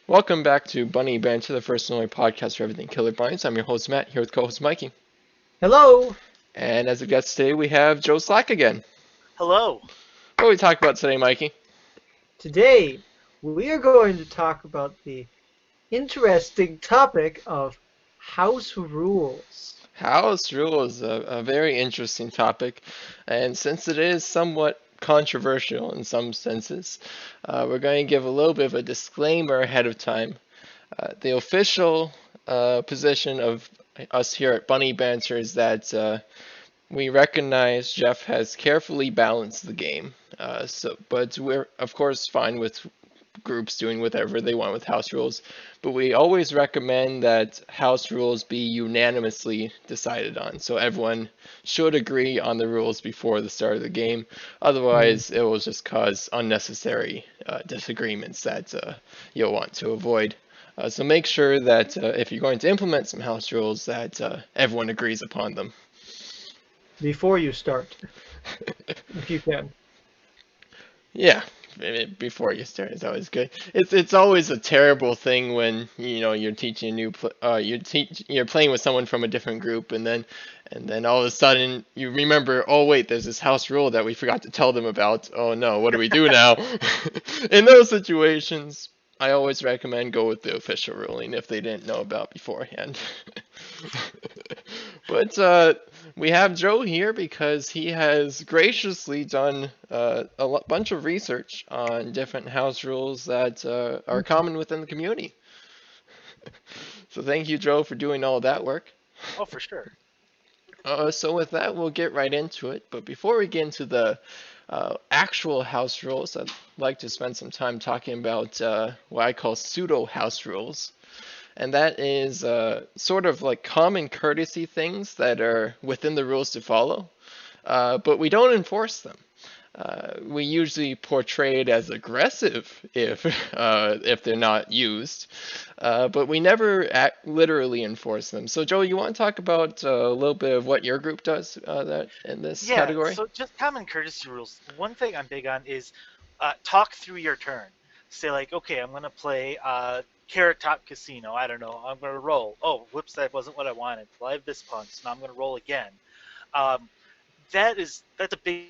Welcome back to Bunny Banter, the first and only podcast for everything Killer Bunnies. I'm your host Matt, here with co-host Mikey. Hello. And as a guest today, we have Joe Slack again. Hello. What are we talking about today, Mikey? Today we are going to talk about the interesting topic of house rules. House rules, a very interesting topic. And since it is somewhat controversial in some senses, we're going to give a little bit of a disclaimer ahead of time. The official position of us here at Bunny Banter is that we recognize Jeff has carefully balanced the game, but we're of course fine with groups doing whatever they want with house rules. But we always recommend that house rules be unanimously decided on, so everyone should agree on the rules before the start of the game. Otherwise, it will just cause unnecessary disagreements that you'll want to avoid. So make sure that if you're going to implement some house rules, that everyone agrees upon them. Before you start, if you can. Yeah, before you start is always good. It's always a terrible thing when you're teaching a you're playing with someone from a different group, and then all of a sudden you remember, oh wait, there's this house rule that we forgot to tell them about. Oh no, what do we do now? In those situations, I always recommend go with the official ruling if they didn't know about beforehand. But we have Joe here because he has graciously done a bunch of research on different house rules that are common within the community. So thank you, Joe, for doing all that work. Oh, for sure. So with that, we'll get right into it. But before we get into the actual house rules, I'd like to spend some time talking about what I call pseudo house rules. And that is sort of like common courtesy things that are within the rules to follow, but we don't enforce them. We usually portray it as aggressive if they're not used, but we never literally enforce them. So, Joe, you want to talk about a little bit of what your group does that in this Yeah, category? so just common courtesy rules. One thing I'm big on is talk through your turn. Say like, okay, I'm gonna play Carrot Top Casino. I don't know. I'm gonna roll. Oh, whoops, that wasn't what I wanted. Well, I have this punt, so now I'm gonna roll again. Um, that's a big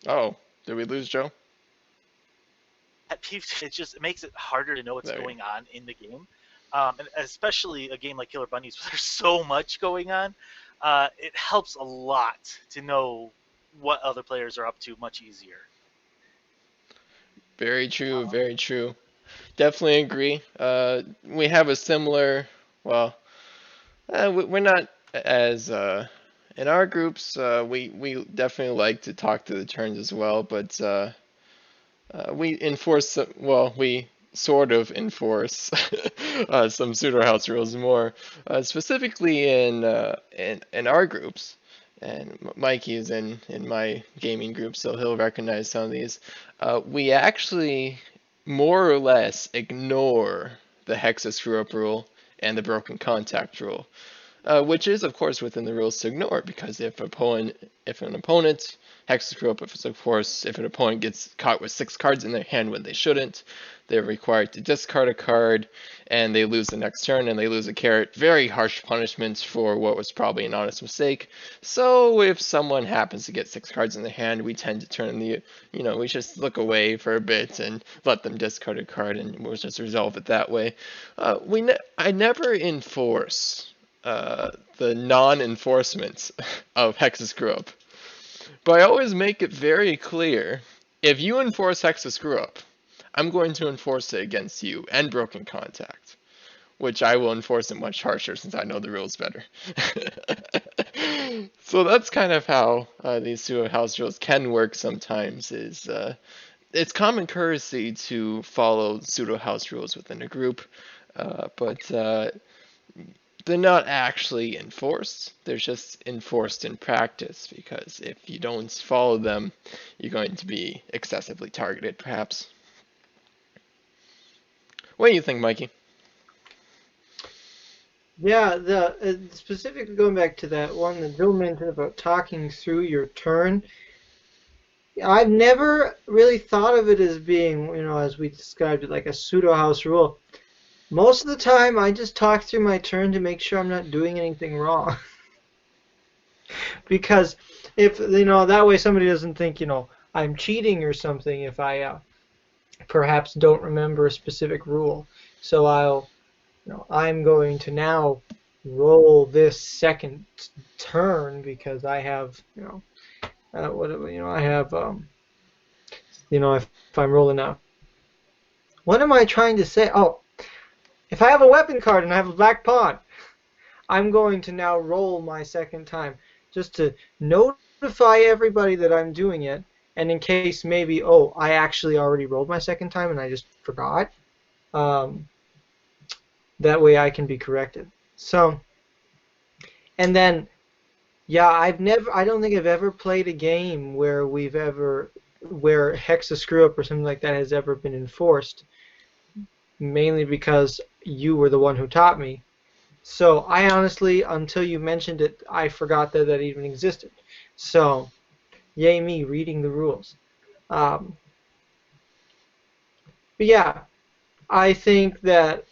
Oh, did we lose Joe? pet peeve. It makes it harder to know what's There we going on in the game, and especially a game like Killer Bunnies, where there's so much going on. It helps a lot to know what other players are up to much easier. Very true, Um, very true. Definitely agree. We have a similar, well, we're not as in our groups. We definitely like to talk to the turns as well, but we enforce we sort of enforce some pseudo house rules more, specifically in our groups. And Mikey is in my gaming group, so he'll recognize some of these. We actually more or less ignore the Hexa screw up rule and the broken contact rule, which is of course within the rules to ignore, because if an opponent hex screw up, if an opponent gets caught with 6 cards in their hand when they shouldn't, they're required to discard a card, and they lose the next turn, and they lose a carrot. Very harsh punishments for what was probably an honest mistake. So if someone happens to get 6 cards in their hand, we tend to we just look away for a bit and let them discard a card, and we'll just resolve it that way. I never enforce the non-enforcement of Hexa Screw Up. But I always make it very clear, if you enforce Hexa Screw Up, I'm going to enforce it against you and Broken Contact, which I will enforce it much harsher since I know the rules better. So that's kind of how these pseudo house rules can work sometimes. It's common courtesy to follow pseudo house rules within a group, but they're not actually enforced. They're just enforced in practice, because if you don't follow them, you're going to be excessively targeted, perhaps. What do you think, Mikey? Yeah, the specifically going back to that one that Joe mentioned about talking through your turn. I've never really thought of it as being, as we described it, like a pseudo house rule. Most of the time, I just talk through my turn to make sure I'm not doing anything wrong. Because if, that way somebody doesn't think, I'm cheating or something if I perhaps don't remember a specific rule. So I'm going to now roll this second turn because I have, I have, if I'm rolling out. What am I trying to say? Oh, if I have a weapon card and I have a black pawn, I'm going to now roll my second time just to notify everybody that I'm doing it, and in case maybe, oh, I actually already rolled my second time and I just forgot. Um, that way I can be corrected. So, and then, yeah, I don't think I've ever played a game where where Hexa screw up or something like that has ever been enforced, mainly because you were the one who taught me. So I honestly, until you mentioned it, I forgot that even existed. So, yay me reading the rules. Um, but yeah, I think that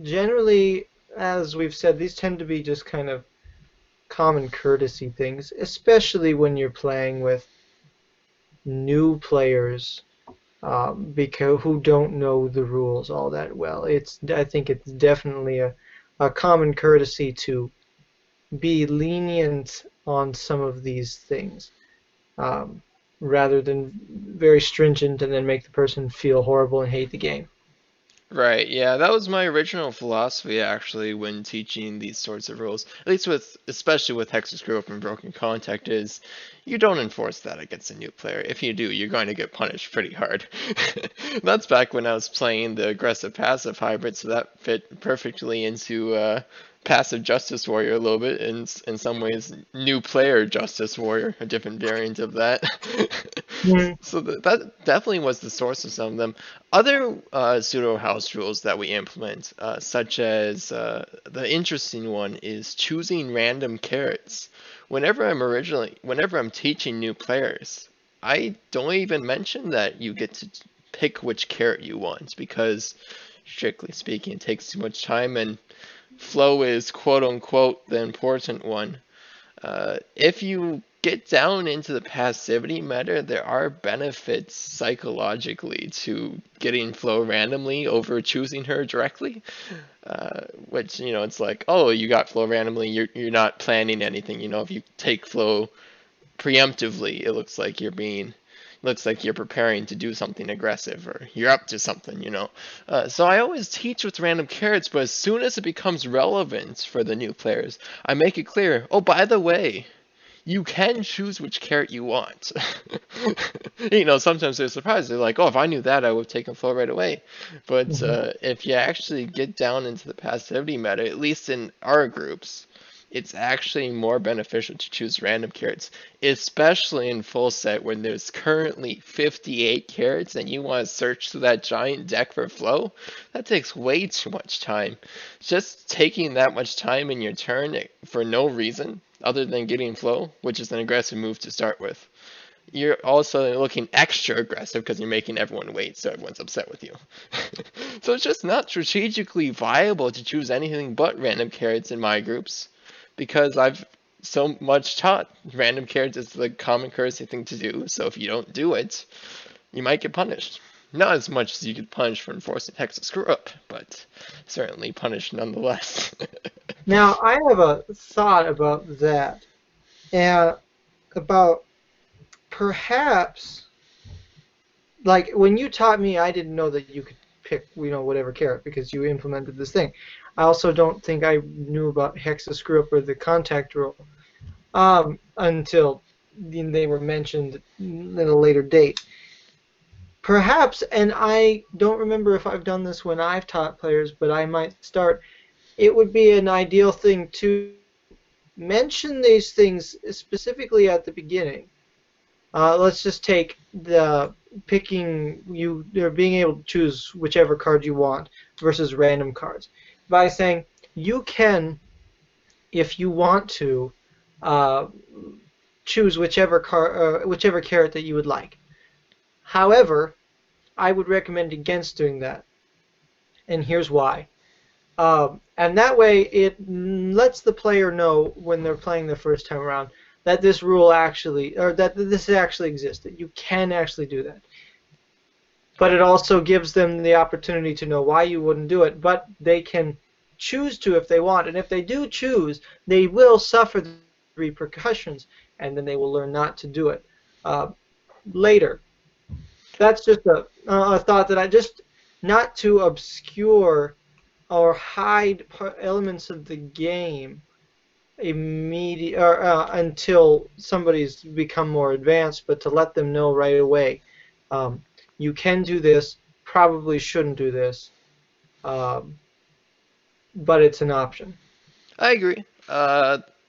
generally, as we've said, these tend to be just kind of common courtesy things, especially when you're playing with new players because who don't know the rules all that well. I think it's definitely a common courtesy to be lenient on some of these things um, rather than very stringent and then make the person feel horrible and hate the game. Right, yeah, that was my original philosophy actually when teaching these sorts of rules. At least especially with Hexas Screw Up and Broken Contact is you don't enforce that against a new player. If you do, you're going to get punished pretty hard. That's back when I was playing the aggressive passive hybrid, so that fit perfectly into passive Justice Warrior a little bit, in some ways new player Justice Warrior, a different variant of that. Mm. So that definitely was the source of some of them. Other pseudo house rules that we implement, such as the interesting one, is choosing random carrots. Whenever I'm teaching new players, I don't even mention that you get to pick which carrot you want because, strictly speaking, it takes too much time, and flow is quote unquote the important one. If you get down into the passivity meta, there are benefits psychologically to getting Flo randomly over choosing her directly. Which, it's like, oh, you got Flo randomly, you're not planning anything. If you take Flo preemptively, it looks like you're preparing to do something aggressive or you're up to something. So I always teach with random carrots, but as soon as it becomes relevant for the new players, I make it clear, oh, by the way, you can choose which carrot you want. Sometimes they're surprised. They're like, oh, if I knew that, I would have taken flow right away. But Mhm. if you actually get down into the passivity meta, at least in our groups, it's actually more beneficial to choose random carrots, especially in full set when there's currently 58 carrots and you want to search through that giant deck for flow. That takes way too much time. Just taking that much time in your turn for no reason other than getting flow, which is an aggressive move to start with. You're also looking extra aggressive because you're making everyone wait, so everyone's upset with you. So it's just not strategically viable to choose anything but random carrots in my groups because I've so much taught random carrots is the common courtesy thing to do. So if you don't do it, you might get punished. Not as much as you get punished for enforcing text to screw up, but certainly punished nonetheless. Now, I have a thought about that, and about perhaps, like when you taught me, I didn't know that you could pick, whatever carrot because you implemented this thing. I also don't think I knew about Hexa screw up or the contact rule until they were mentioned at a later date. Perhaps, and I don't remember if I've done this when I've taught players, but I might start. It would be an ideal thing to mention these things specifically at the beginning. Let's just take the picking you or being able to choose whichever card you want versus random cards by saying you can, if you want to, uh, choose whichever carrot that you would like. However, I would recommend against doing that, and here's why. And that way, it lets the player know when they're playing the first time around that this rule actually, or that this actually exists, that you can actually do that. But it also gives them the opportunity to know why you wouldn't do it, but they can choose to if they want. And if they do choose, they will suffer the repercussions, and then they will learn not to do it later. That's just a thought that I just, not to obscure or hide elements of the game immediate or until somebody's become more advanced, but to let them know right away, um, you can do this, probably shouldn't do this, um, but it's an option. I agree.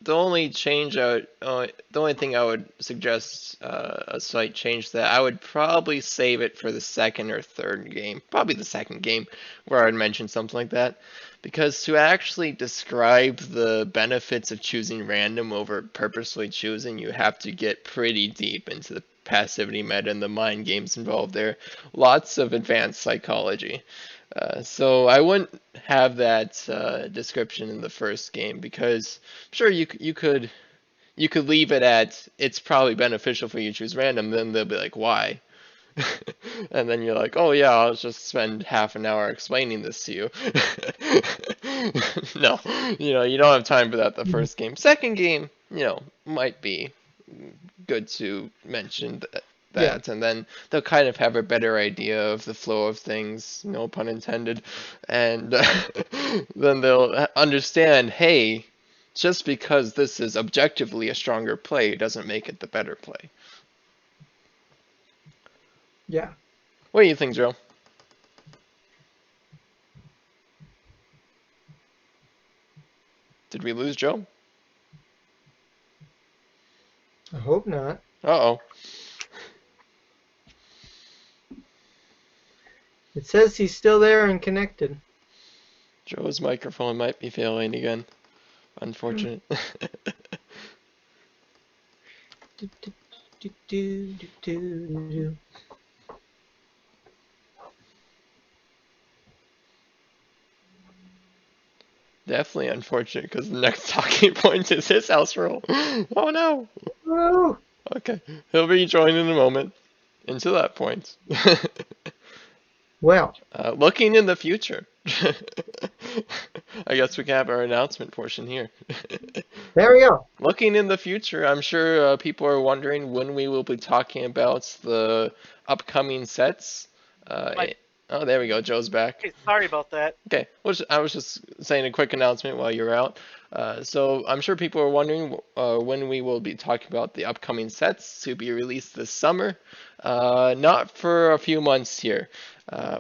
The only change the only thing I would suggest a slight change that I would probably save it for the second or third game, probably the second game, where I'd mention something like that, because to actually describe the benefits of choosing random over purposely choosing, you have to get pretty deep into the passivity meta and the mind games involved there. Lots of advanced psychology. So I wouldn't have that description in the first game because sure you could leave it at it's probably beneficial for you to choose random. Then they'll be like, why? And then you're like, oh yeah, I'll just spend half an hour explaining this to you. No, you don't have time for that the Mhm. first game. Second game, might be good to mention Yeah, that, and then they'll kind of have a better idea of the flow of things, no pun intended, and then they'll understand, hey, just because this is objectively a stronger play doesn't make it the better play. yeah. What do you think, Joe? Did we lose Joe? I hope not. Uh-oh. It says he's still there and connected. Joe's microphone might be failing again. Unfortunate. Do, do, do, do, do, do, do. Definitely unfortunate because the next talking point is his house rule. Oh no. Oh, Okay. He'll be joined in a moment. Into that point. well, Looking in the future. I guess we can have our announcement portion here. there we go. Looking in the future, I'm sure people are wondering when we will be talking about the upcoming sets. Uh, My, eh, oh, there we go. Joe's back. okay, sorry about that. Okay, I was just saying a quick announcement while you're out. So I'm sure people are wondering when we will be talking about the upcoming sets to be released this summer. Not for a few months here.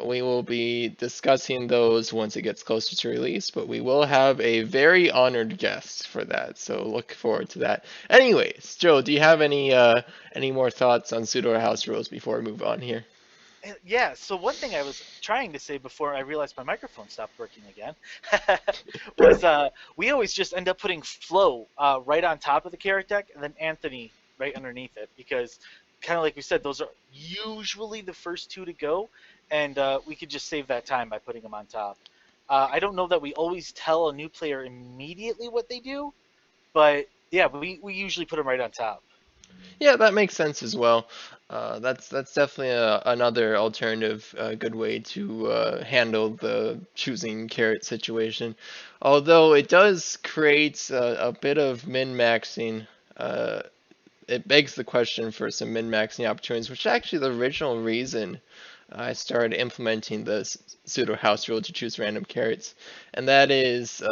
We will be discussing those once it gets closer to release, but we will have a very honored guest for that. So look forward to that. Anyways, Joe, do you have any more thoughts on pseudo house rules before we move on here? Yeah, so one thing I was trying to say before I realized my microphone stopped working again was we always just end up putting Flo right on top of the carrot deck and then Anthony right underneath it because, kind of like we said, those are usually the first two to go, and we could just save that time by putting them on top. I don't know that we always tell a new player immediately what they do, but yeah, we usually put them right on top. Yeah, that makes sense as well. That's definitely another alternative good way to handle the choosing carrot situation. Although it does create a bit of min-maxing. It begs the question for some min-maxing opportunities, which is actually the original reason I started implementing the pseudo house rule to choose random carrots, and that is,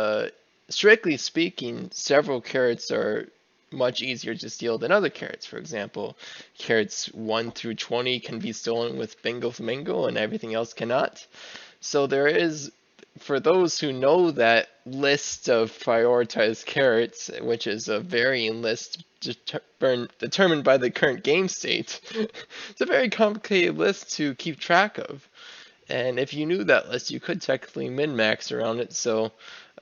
strictly speaking, several carrots are much easier to steal than other carrots. For example, carrots 1 through 20 can be stolen with Bingo Flamingo, and everything else cannot. So there is, for those who know that list of prioritized carrots, which is a varying list determined by the current game state, it's a very complicated list to keep track of. And if you knew that list, you could technically min-max around it. So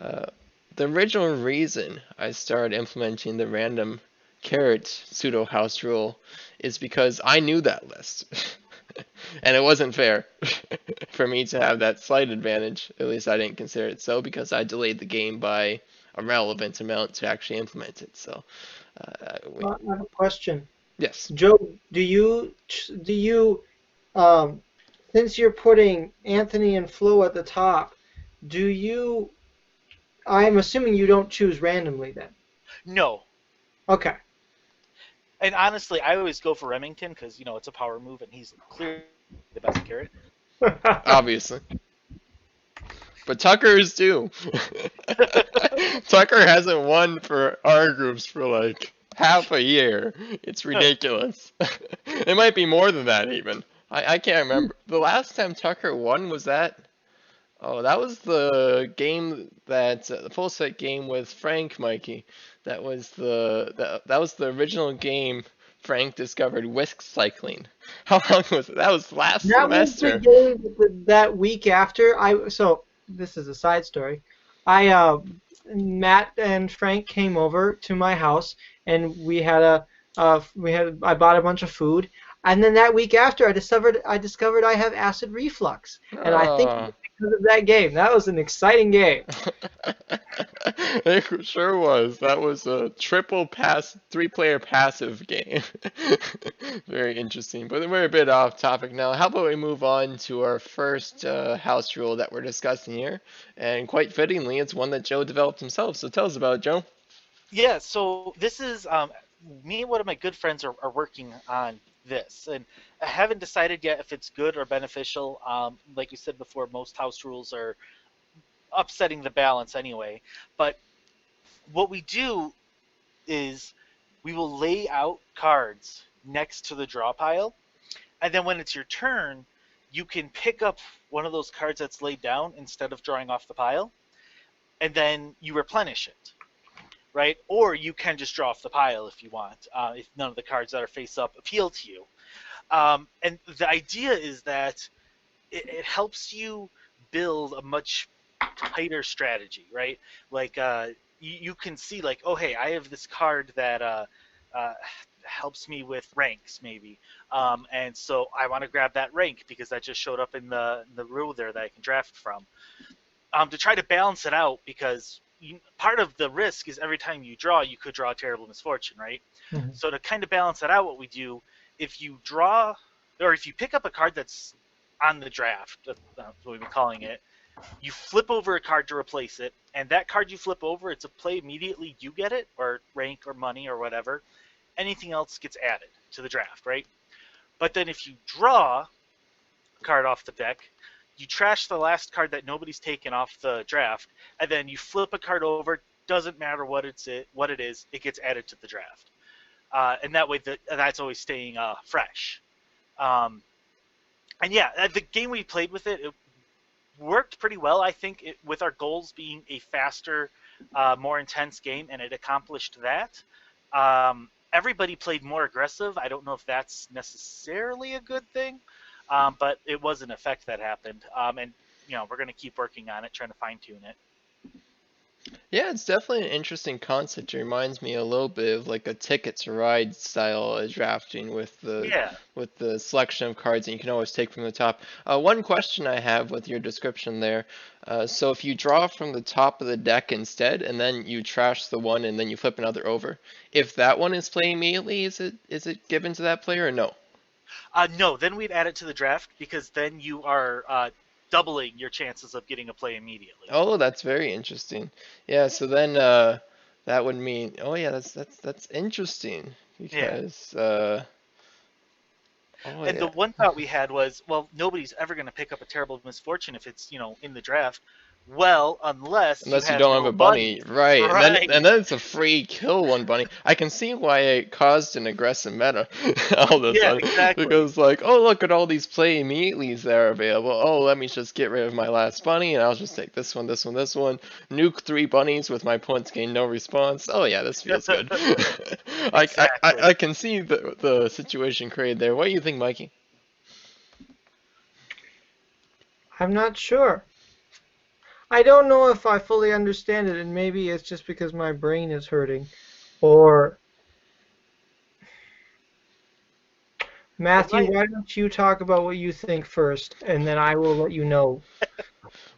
uh, the original reason I started implementing the random carrot pseudo house rule is because I knew that list. And it wasn't fair for me to have that slight advantage. At least I didn't consider it so because I delayed the game by a relevant amount to actually implement it. So, I have a question. yes. Joe, do you um since you're putting Anthony and Flo at the top, do you I'm assuming you don't choose randomly then. No. Okay. And honestly, I always go for Remington because it's a power move and he's clearly the best carrot. Obviously. But Tucker is too. Tucker hasn't won for our groups for like half a year. It's ridiculous. It might be more than that even. I can't remember. The last time Tucker won was that. Oh, that was the game that the full set game with Frank, Mikey. That was the original game Frank discovered whisk cycling. How long was it? That was last That was the semester. game that week after so this is a side story. I Matt and Frank came over to my house and I bought a bunch of food, and then that week after I discovered I have acid reflux, and I think it Oh. was because of that game. That was an exciting game. It sure was. That was a triple pass, three-player passive game. Very interesting. But we're a bit off topic now. How about we move on to our first house rule that we're discussing here? And quite fittingly, it's one that Joe developed himself. So tell us about it, Joe. Yeah, so this is me and one of my good friends are working on this, and I haven't decided yet if it's good or beneficial. Like you said before, most house rules are upsetting the balance anyway. But what we do is we will lay out cards next to the draw pile, and then when it's your turn, you can pick up one of those cards that's laid down instead of drawing off the pile, and then you replenish it. Right? Or you can just draw off the pile if you want, if none of the cards that are face up appeal to you. And the idea is that it helps you build a much tighter strategy, right? Like you can see, like, oh hey, I have this card that uh, helps me with ranks, maybe, and so I want to grab that rank because that just showed up in the rule there that I can draft from. To try to balance it out because part of the risk is every time you draw, you could draw a terrible misfortune, right? Mhm. So to kind of balance it out, what we do, if you draw or if you pick up a card that's on the draft, that's what we've been calling it, you flip over a card to replace it, and that card you flip over, it's a play immediately, you get it, or rank or money or whatever. Anything else gets added to the draft, right? But then if you draw card off the deck, you trash the last card that nobody's taken off the draft, and then you flip a card over. Doesn't matter what it is, it gets added to the draft, and that way that's always staying fresh. Um, and yeah, the game we played with it worked pretty well. I think with our goals being a faster, more intense game, and it accomplished that. Everybody played more aggressive. I don't know if that's necessarily a good thing, but it was an effect that happened. And we're going to keep working on it, trying to fine tune it. Yeah, it's definitely an interesting concept. It reminds me a little bit of like a Ticket to Ride style drafting Yeah. with the selection of cards that you can always take from the top. One question I have with your description there. So if you draw from the top of the deck instead, and then you trash the one, and then you flip another over, if that one is played immediately, is it given to that player or no? No, then we'd add it to the draft because then you are doubling your chances of getting a play immediately. Oh, that's very interesting. Yeah, so then that would mean, oh yeah, that's interesting Yeah. because oh And the yeah. one thought we had was, well, nobody's ever going to pick up a terrible misfortune if it's, in the draft. Well, unless you Unless you have don't have no a bunny, bunnies. right? And Right. then it's a free kill one bunny. I can see why it caused an aggressive meta all of a Yeah, sudden exactly. because like, oh look at all these play immediately's that are available. Oh, let me just get rid of my last bunny and I'll just take this one, this one, this one. Nuke three bunnies with my points gain no response. Oh yeah, this feels good. I Exactly. can see the situation created there. What do you think, Mikey? I'm not sure. I don't know if I fully understand it, and maybe it's just because my brain is hurting, or In Matthew, my why don't you talk about what you think first, and then I will let you know.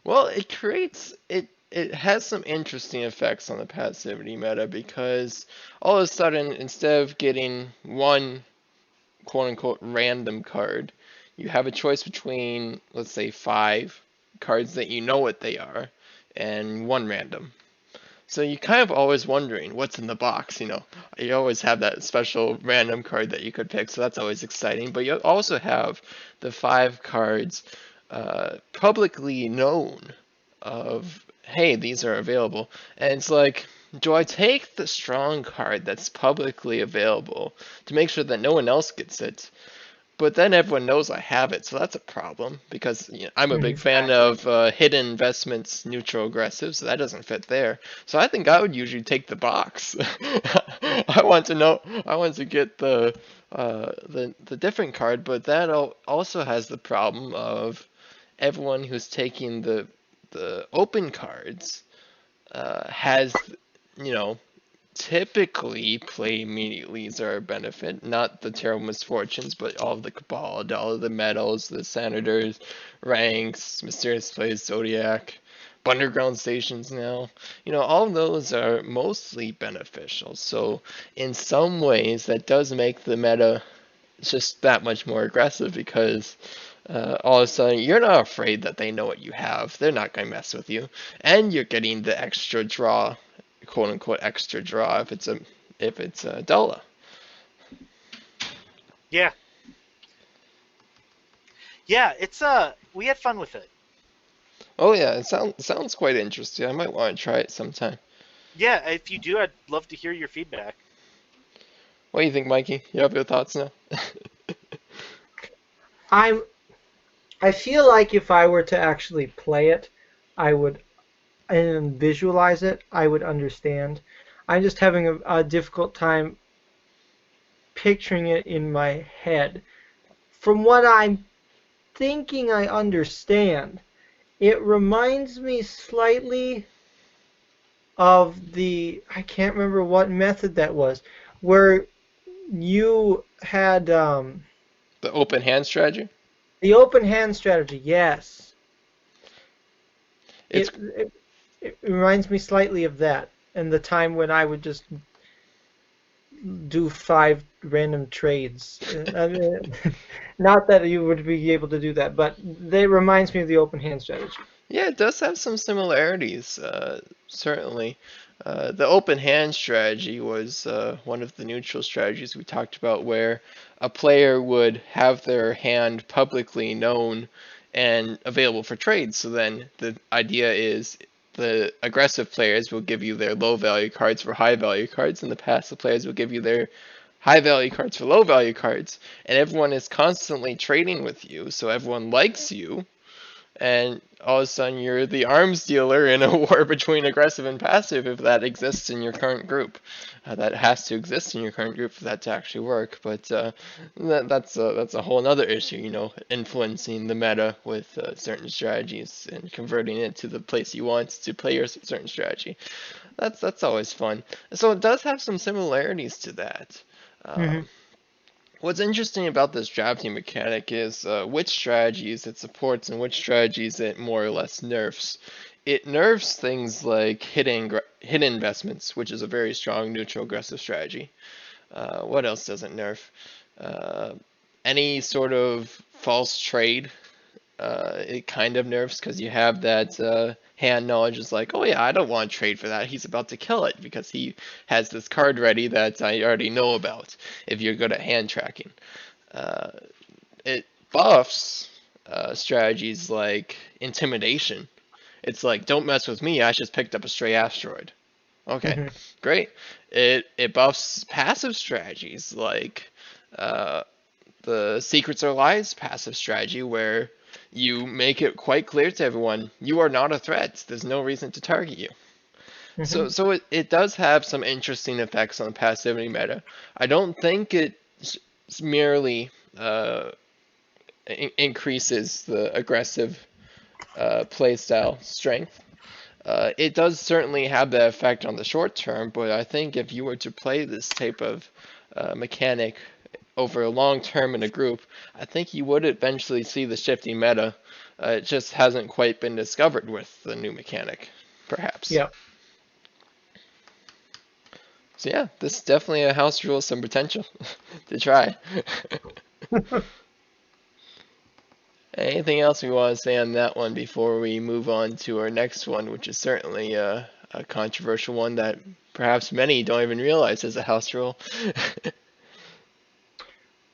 Well, it has some interesting effects on the passivity meta because all of a sudden, instead of getting one quote unquote random card, you have a choice between, let's say, five cards that you know what they are, and one random. So you kind of always wondering what's in the box, you know. You always have that special random card that you could pick, so that's always exciting. But you also have the five cards publicly known of, hey, these are available. And it's like, do I take the strong card that's publicly available to make sure that no one else gets it? But then everyone knows I have it, so that's a problem because I'm a big Mhm. fan exactly. of hidden investments, neutral aggressive, so that doesn't fit there. So I think I would usually take the box. I want to know, I want to get the different card, but that also has the problem of everyone who's taking the open cards has you know typically play immediately is our benefit, not the terrible misfortunes, but all of the Cabal, all of the medals, the senators, ranks, mysterious plays, zodiac, underground stations now. All of those are mostly beneficial. So in some ways, that does make the meta just that much more aggressive because all of a sudden you're not afraid that they know what you have. They're not going to mess with you, and you're getting the extra draw, quote unquote extra draw if it's a Dola. Yeah, yeah. It's we had fun with it. Oh yeah, it sounds quite interesting. I might want to try it sometime. Yeah, if you do, I'd love to hear your feedback. What do you think, Mikey? You have your thoughts now? I'm. I feel like if I were to actually play it, I would and visualize it, I would understand. I'm just having a difficult time picturing it in my head. From what I'm thinking I understand, it reminds me slightly of I can't remember what method that was, where you had The open hand strategy. the open hand strategy. Yes, It's it reminds me slightly of that, and the time when I would just do five random trades. I mean, not that you would be able to do that, but it reminds me of the open hand strategy. Yeah, it does have some similarities, certainly. The open hand strategy was one of the neutral strategies we talked about, where a player would have their hand publicly known and available for trade. So then the idea is the aggressive players will give you their low value cards for high value cards, and the passive players will give you their high value cards for low value cards, and everyone is constantly trading with you, so everyone likes you, and all of a sudden you're the arms dealer in a war between aggressive and passive if that exists in your current group. That has to exist in your current group for that to actually work, but that's a whole other issue, influencing the meta with certain strategies and converting it to the place you want to play your certain strategy. That's always fun. So it does have some similarities to that. Hmm. Um, What's interesting about this drafting mechanic is which strategies it supports and which strategies it more or less nerfs. It nerfs things like hidden investments, which is a very strong neutral aggressive strategy. What else does it nerf? Uh, any sort of false trade, it kind of nerfs because you have that hand knowledge is like, oh yeah, I don't want to trade for that. He's about to kill it because he has this card ready that I already know about. If you're good at hand tracking, uh, it buffs strategies like intimidation. It's like, don't mess with me. I just picked up a stray asteroid. Okay, Hmm. great. It buffs passive strategies like uh, the Secrets or Lies passive strategy, where you make it quite clear to everyone you are not a threat. There's no reason to target you. So Hmm. so it does have some interesting effects on the passivity meta. I don't think it merely increases the aggressive playstyle strength. It does certainly have that effect on the short term, but I think if you were to play this type of mechanic over a long term in a group, I think you would eventually see the shifting meta. It just hasn't quite been discovered with the new mechanic, perhaps. Yeah. So yeah, this is definitely a house rule with some potential to try. Anything else we want to say on that one before we move on to our next one, which is certainly a controversial one that perhaps many don't even realize is a house rule?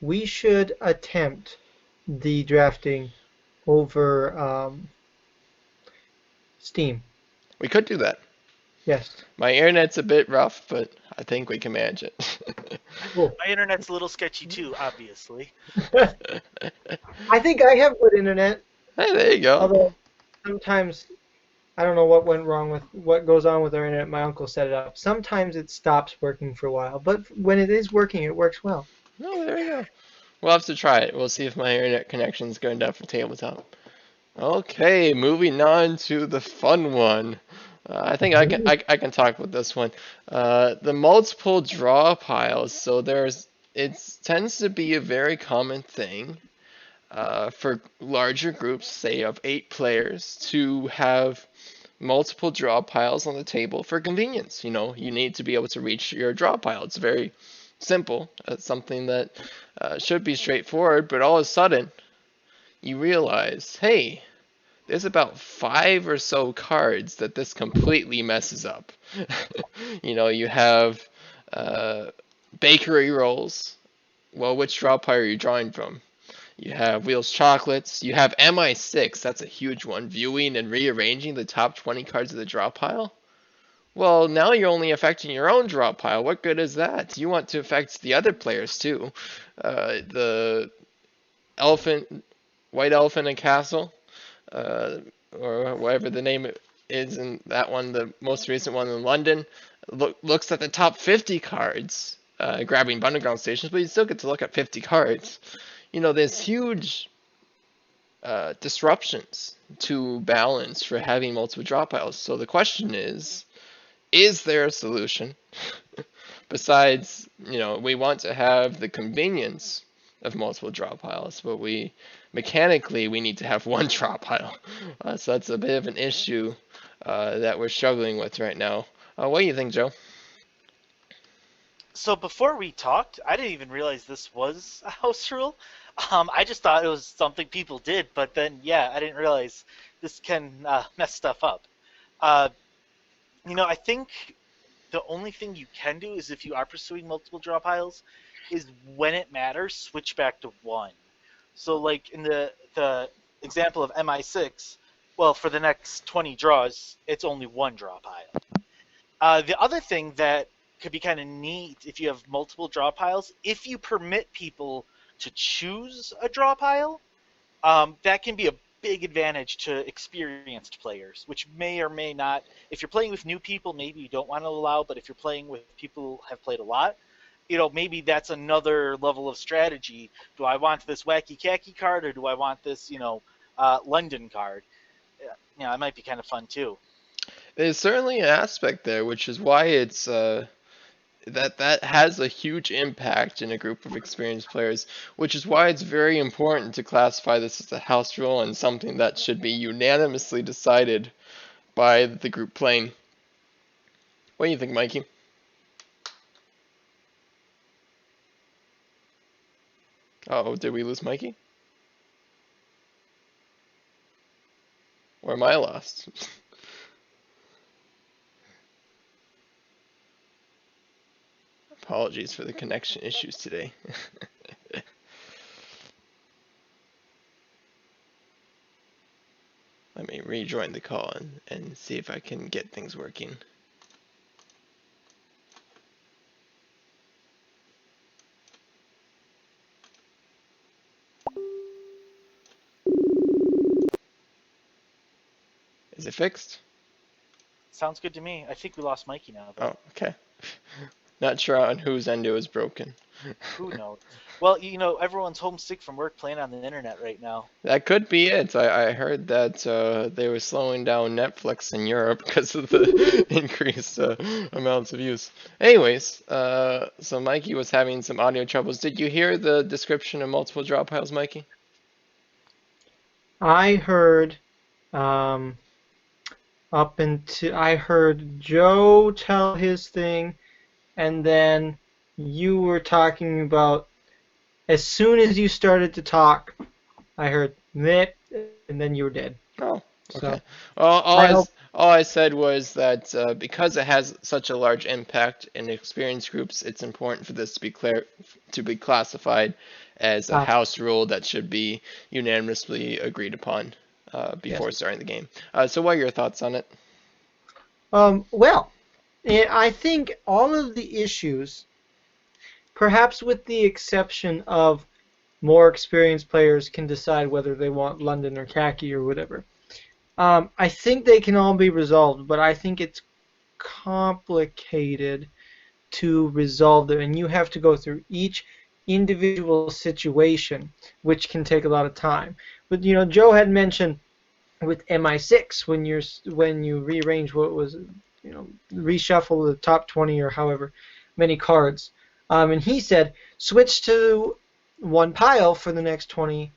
We should attempt the drafting over Steam. We could do that. Yes. My internet's a bit rough, but I think we can manage it. Cool. My internet's a little sketchy too, obviously. I think I have good internet, Hey, there you go. although sometimes I don't know what went wrong with what goes on with our internet. My uncle set it up. Sometimes it stops working for a while, but when it is working, it works well. No, there you go. We'll have to try it. We'll see if my internet connection is good enough for tabletop. Okay, moving on to the fun one. I think I can talk with this one. The multiple draw piles. So it tends to be a very common thing for larger groups, say of 8 players, to have multiple draw piles on the table for convenience. You need to be able to reach your draw pile. It's very simple. It's something that should be straightforward, but all of a sudden you realize, hey, there's about 5 or so cards that this completely messes up. You have bakery rolls. Well, which draw pile are you drawing from? You have Wheels Chocolates. You have MI6. That's a huge one. Viewing and rearranging the top 20 cards of the draw pile. Well, now you're only affecting your own draw pile. What good is that? You want to affect the other players too. The elephant, white elephant and castle, uh, or whatever the name is in that one, the most recent one in London, looks at the top 50 cards, grabbing Underground stations, but you still get to look at 50 cards. There's huge disruptions to balance for having multiple draw piles. So the question is there a solution? Besides, we want to have the convenience of multiple draw piles, but mechanically we need to have one draw pile. So that's a bit of an issue that we're struggling with right now. What do you think, Joe? So before we talked, I didn't even realize this was a house rule. I just thought it was something people did, but then yeah, I didn't realize this can mess stuff up. Uh, I think the only thing you can do is if you are pursuing multiple draw piles, is when it matters, switch back to one. So like in the example of MI6, well, for the next 20 draws, it's only one draw pile. The other thing that could be kind of neat if you have multiple draw piles, if you permit people to choose a draw pile, that can be a big advantage to experienced players, which may or may not. If you're playing with new people, maybe you don't want to allow, but if you're playing with people who have played a lot, maybe that's another level of strategy. Do I want this wacky khaki card or do I want this, London card? Yeah, it might be kind of fun too. There's certainly an aspect there, which is why it's that has a huge impact in a group of experienced players, which is why it's very important to classify this as a house rule and something that should be unanimously decided by the group playing. What do you think, Mikey? Oh, did we lose Mikey? Or am I lost? Apologies for the connection issues today. Let me rejoin the call and see if I can get things working. Is it fixed? Sounds good to me. I think we lost Mikey now, though. Oh, okay. Not sure on whose end it was broken. Who knows? Well, everyone's homesick from work playing on the internet right now. That could be it. I heard that they were slowing down Netflix in Europe because of the increased amounts of use. Anyways, so Mikey was having some audio troubles. Did you hear the description of multiple draw piles, Mikey? I heard um, I heard Joe tell his thing, and then you were talking about as soon as you started to talk, I heard "meh," and then you were dead. Oh, So okay. Well, I hope. all I said was that because it has such a large impact in experience groups, it's important for this to be classified as a Uh, house rule that should be unanimously agreed upon yes. before starting the game. So, what are your thoughts on it? Well, I think all of the issues, perhaps with the exception of more experienced players can decide whether they want London or khaki or whatever. I think they can all be resolved, but I think it's complicated to resolve them, and you have to go through each individual situation, which can take a lot of time. But Joe had mentioned with MI6 when you rearrange what was reshuffle the top 20 or however many cards, and he said switch to one pile for the next 20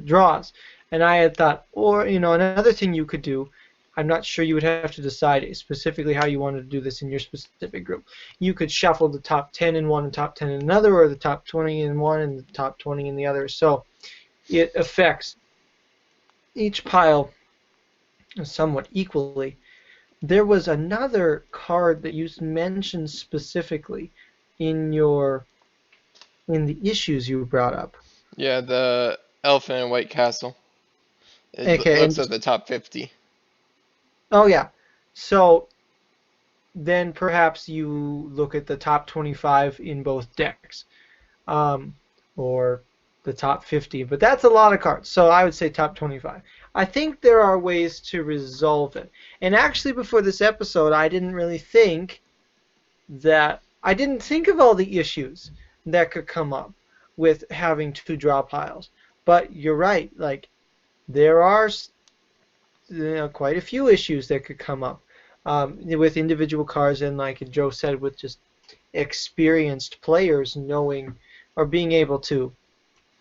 draws. And I had thought, or another thing you could do, I'm not sure you would have to decide specifically how you wanted to do this in your specific group. You could shuffle the top 10 in one and top 10 in another, or the top 20 in one and the top 20 in the other. So it affects each pile somewhat equally. There was another card that you mentioned specifically in the issues you brought up. Yeah, the Elephant and White Castle. It Okay, and looks at the top 50. oh yeah. So then perhaps you look at the top 25 in both decks, um, or the top 50, but that's a lot of cards. So I would say top 25. I think there are ways to resolve it. And actually, before this episode, I didn't think of all the issues that could come up with having two draw piles. But you're right. Like there are quite a few issues that could come up with individual cards, and like Joe said, with just experienced players knowing or being able to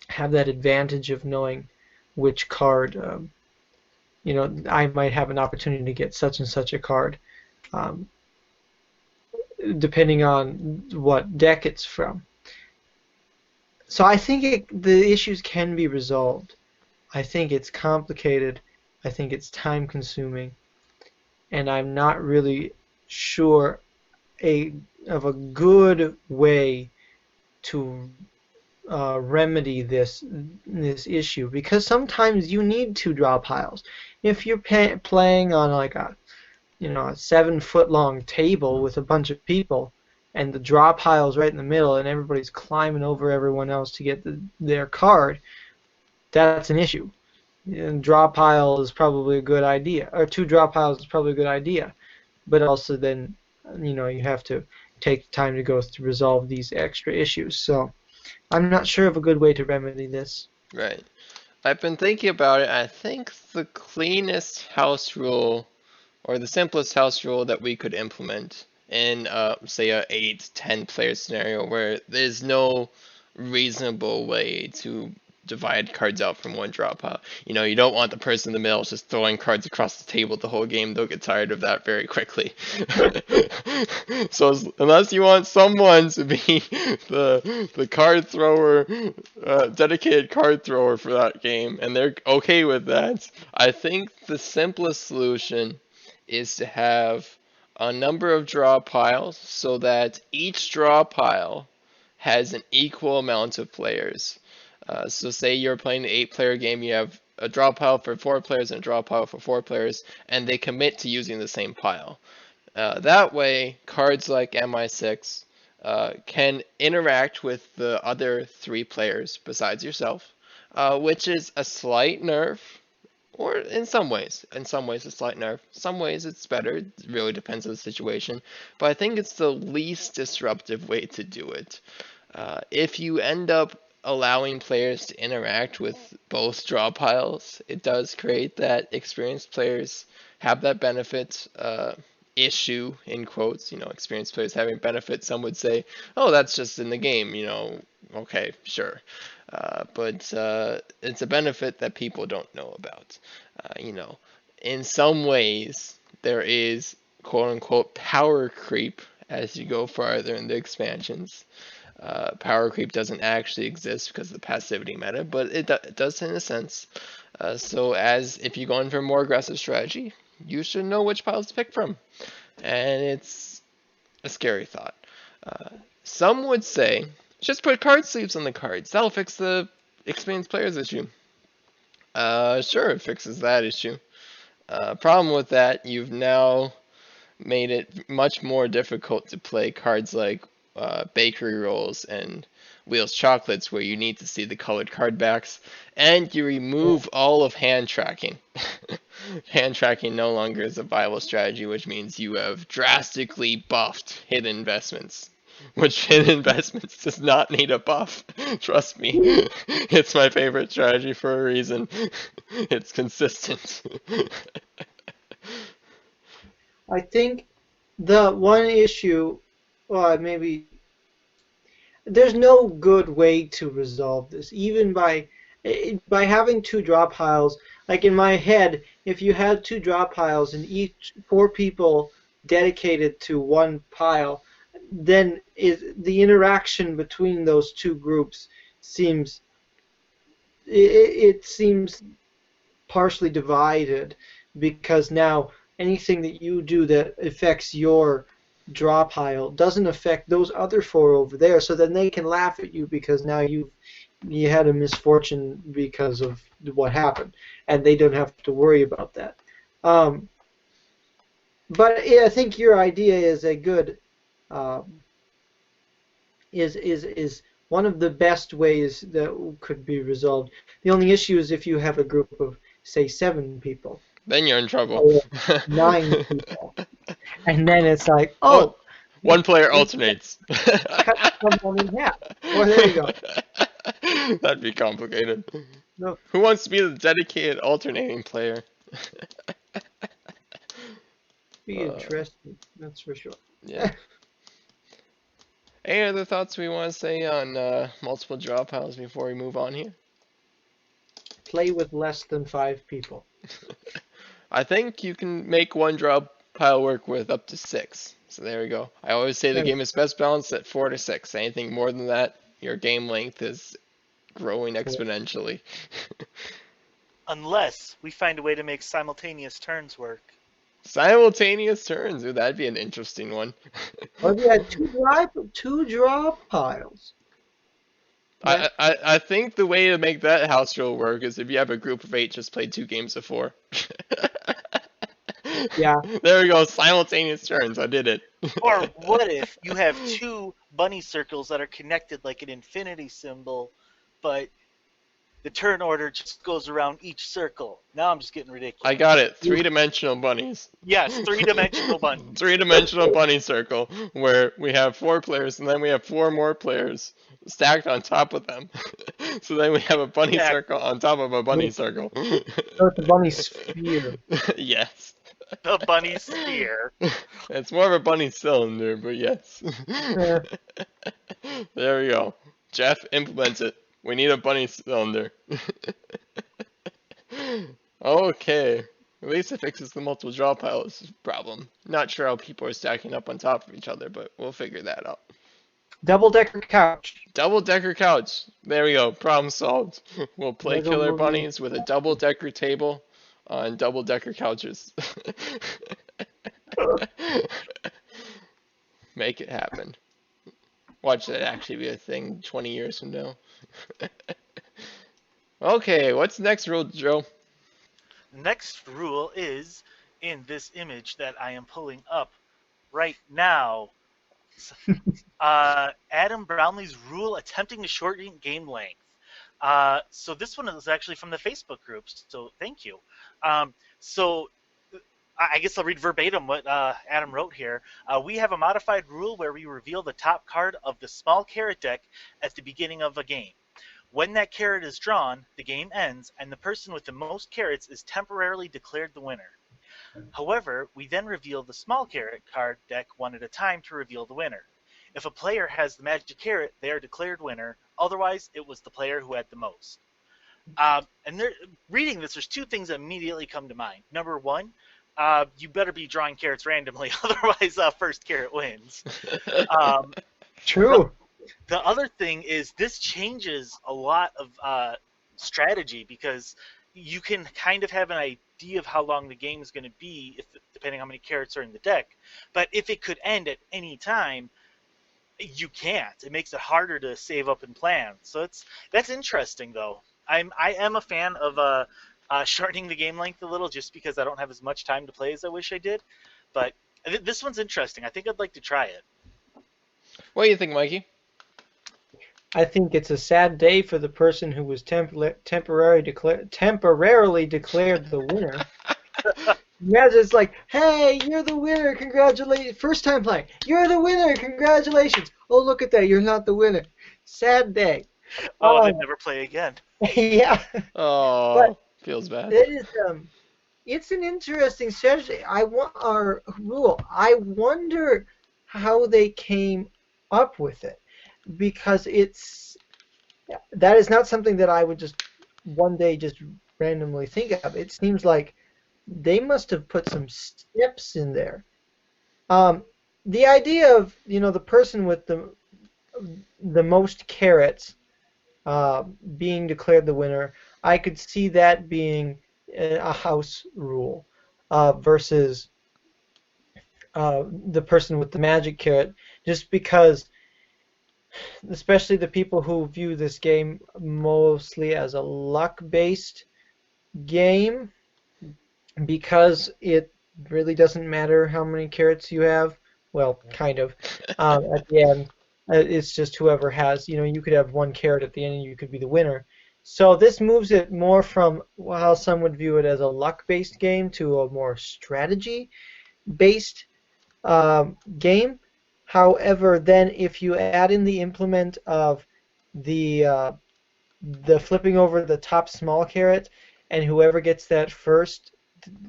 have that advantage of knowing which card, I might have an opportunity to get such and such a card, um, depending on what deck it's from. So I think the issues can be resolved. I think it's complicated. I think it's time consuming, and I'm not really sure of a good way to remedy this issue, because sometimes you need two draw piles. If you're playing on like a 7 foot long table with a bunch of people, and the draw pile's right in the middle, and everybody's climbing over everyone else to get their card, that's an issue. And draw pile is probably a good idea, or two draw piles is probably a good idea, but also then you have to take time to go to resolve these extra issues. So I'm not sure of a good way to remedy this. Right. I've been thinking about it. I think the cleanest house rule or the simplest house rule that we could implement in, say, a 8-10 player scenario where there's no reasonable way to divide cards out from one draw pile. You don't want the person in the middle just throwing cards across the table the whole game. They'll get tired of that very quickly. So unless you want someone to be the card thrower, dedicated card thrower for that game, and they're okay with that, I think the simplest solution is to have a number of draw piles so that each draw pile has an equal amount of players. So say you're playing an 8-player game, you have a draw pile for 4 players and a draw pile for 4 players, and they commit to using the same pile. That way, cards like MI6 can interact with the other 3 players besides yourself, which is a slight nerf Or in some ways, a slight nerf. Some ways it's better. It really depends on the situation. But I think it's the least disruptive way to do it. If you end up allowing players to interact with both draw piles, it does create that experienced players have that benefit issue in quotes. Experienced players having benefit. Some would say, "Oh, that's just in the game." Okay, sure. But it's a benefit that people don't know about. In some ways, there is quote unquote power creep as you go farther in the expansions. Power creep doesn't actually exist because of the passivity meta, but it does in a sense. So as if you go in for a more aggressive strategy, you should know which piles to pick from, and it's a scary thought. Uh, some would say just put card sleeves on the cards. That'll fix the experienced players issue. Sure, it fixes that issue. Problem with that, you've now made it much more difficult to play cards like bakery rolls and wheels chocolates where you need to see the colored card backs, and you remove all of hand tracking. Hand tracking no longer is a viable strategy, which means you have drastically buffed hidden investments. Which hidden investments does not need a buff. Trust me. It's my favorite strategy for a reason. It's consistent. I think the one issue, well, maybe there's no good way to resolve this, even by having two draw piles. Like in my head, if you had two draw piles and each four people dedicated to one pile, then the interaction between those two groups seems it seems partially divided because now anything that you do that affects your draw pile doesn't affect those other four over there, so then they can laugh at you because now you had a misfortune because of what happened, and they don't have to worry about that. Um, but I think your idea is a good um, is one of the best ways that could be resolved. The only issue is if you have a group of say 7 people Then you're in trouble. or 9 people, and then it's like, Oh, oh, one player we alternates. cut someone in half. Well, there you go. That'd be complicated. No, Who wants to be the dedicated alternating player? be Uh, interesting. That's for sure. yeah. Any other thoughts we want to say on multiple draw piles before we move on here? Play with less than 5 people. I think you can make one draw pile work with up to 6. So there we go. I always say the There. game is best balanced at 4 to 6. Anything more than that, your game length is growing exponentially. Unless we find a way to make simultaneous turns work. Simultaneous turns. Ooh, that'd be an interesting one. Or if you had two draw piles. I think the way to make that house rule work is if you have a group of 8, just play 2 games of 4. Yeah. There we go. Simultaneous turns. I did it. Or what if you have two bunny circles that are connected like an infinity symbol, but the turn order just goes around each circle? Now I'm just getting ridiculous. I got it. 3-dimensional bunnies. Yes, three-dimensional bunnies. 3-dimensional bunny circle where we have 4 players and then we have 4 more players stacked on top of them. So then we have a bunny Yeah. circle on top of a bunny circle. So it's a bunny sphere. Yes. The bunny sphere. It's more of a bunny cylinder, but yes. Yeah. There we go. Jeff implements it. We need a bunny cylinder. Okay. At least it fixes the multiple draw piles problem. Not sure how people are stacking up on top of each other, but we'll figure that out. Double-decker couch. Double-decker couch. There we go. Problem solved. We'll play Lego Killer movie. Bunnies with a double-decker table on double-decker couches. Make it happen. Watch that actually be a thing 20 years from now. Okay, what's the next rule, Joe? Next rule is in this image that I am pulling up right now. Adam Brownlee's rule attempting to shorten game length. So this one is actually from the Facebook group. So thank you. So I guess I'll read verbatim what Adam wrote here. We have a modified rule where we reveal the top card of the small carrot deck at the beginning of a game. When that carrot is drawn, the game ends, and the person with the most carrots is temporarily declared the winner. However, we then reveal the small carrot card deck one at a time to reveal the winner. If a player has the magic carrot, they are declared winner. Otherwise, it was the player who had the most. And reading this, there's two things that immediately come to mind. Number one, you better be drawing carrots randomly, otherwise, first carrot wins. Um, the, True. the other thing is this changes a lot of strategy because you can kind of have an idea of how long the game is going to be, depending on how many carrots are in the deck. But if it could end at any time, you can't. It makes it harder to save up and plan. So that's interesting though. I am a fan of shortening the game length a little just because I don't have as much time to play as I wish I did. But this one's interesting. I think I'd like to try it. What do you think, Mikey? I think it's a sad day for the person who was temporarily declared the winner. Imagine it's like, hey, you're the winner, congratulations. First time playing, you're the winner, congratulations. Oh, look at that, you're not the winner. Sad day. Oh, and Um, I'd never play again. yeah, but Oh, feels bad. it is it's an interesting strategy. I want our rule. I wonder how they came up with it because that is not something that I would just one day just randomly think of. It seems like they must have put some steps in there. Um, the idea of the person with the most carrots being declared the winner, I could see that being a house rule versus the person with the magic carrot, just because, especially the people who view this game mostly as a luck-based game, because it really doesn't matter how many carrots you have. Well, kind of. At the end, it's just whoever has. You could have one carrot at the end, and you could be the winner. So this moves it more from how some would view it as a luck-based game to a more strategy-based game. However, then if you add in the implement of the uh, the flipping over the top small carrot, and whoever gets that first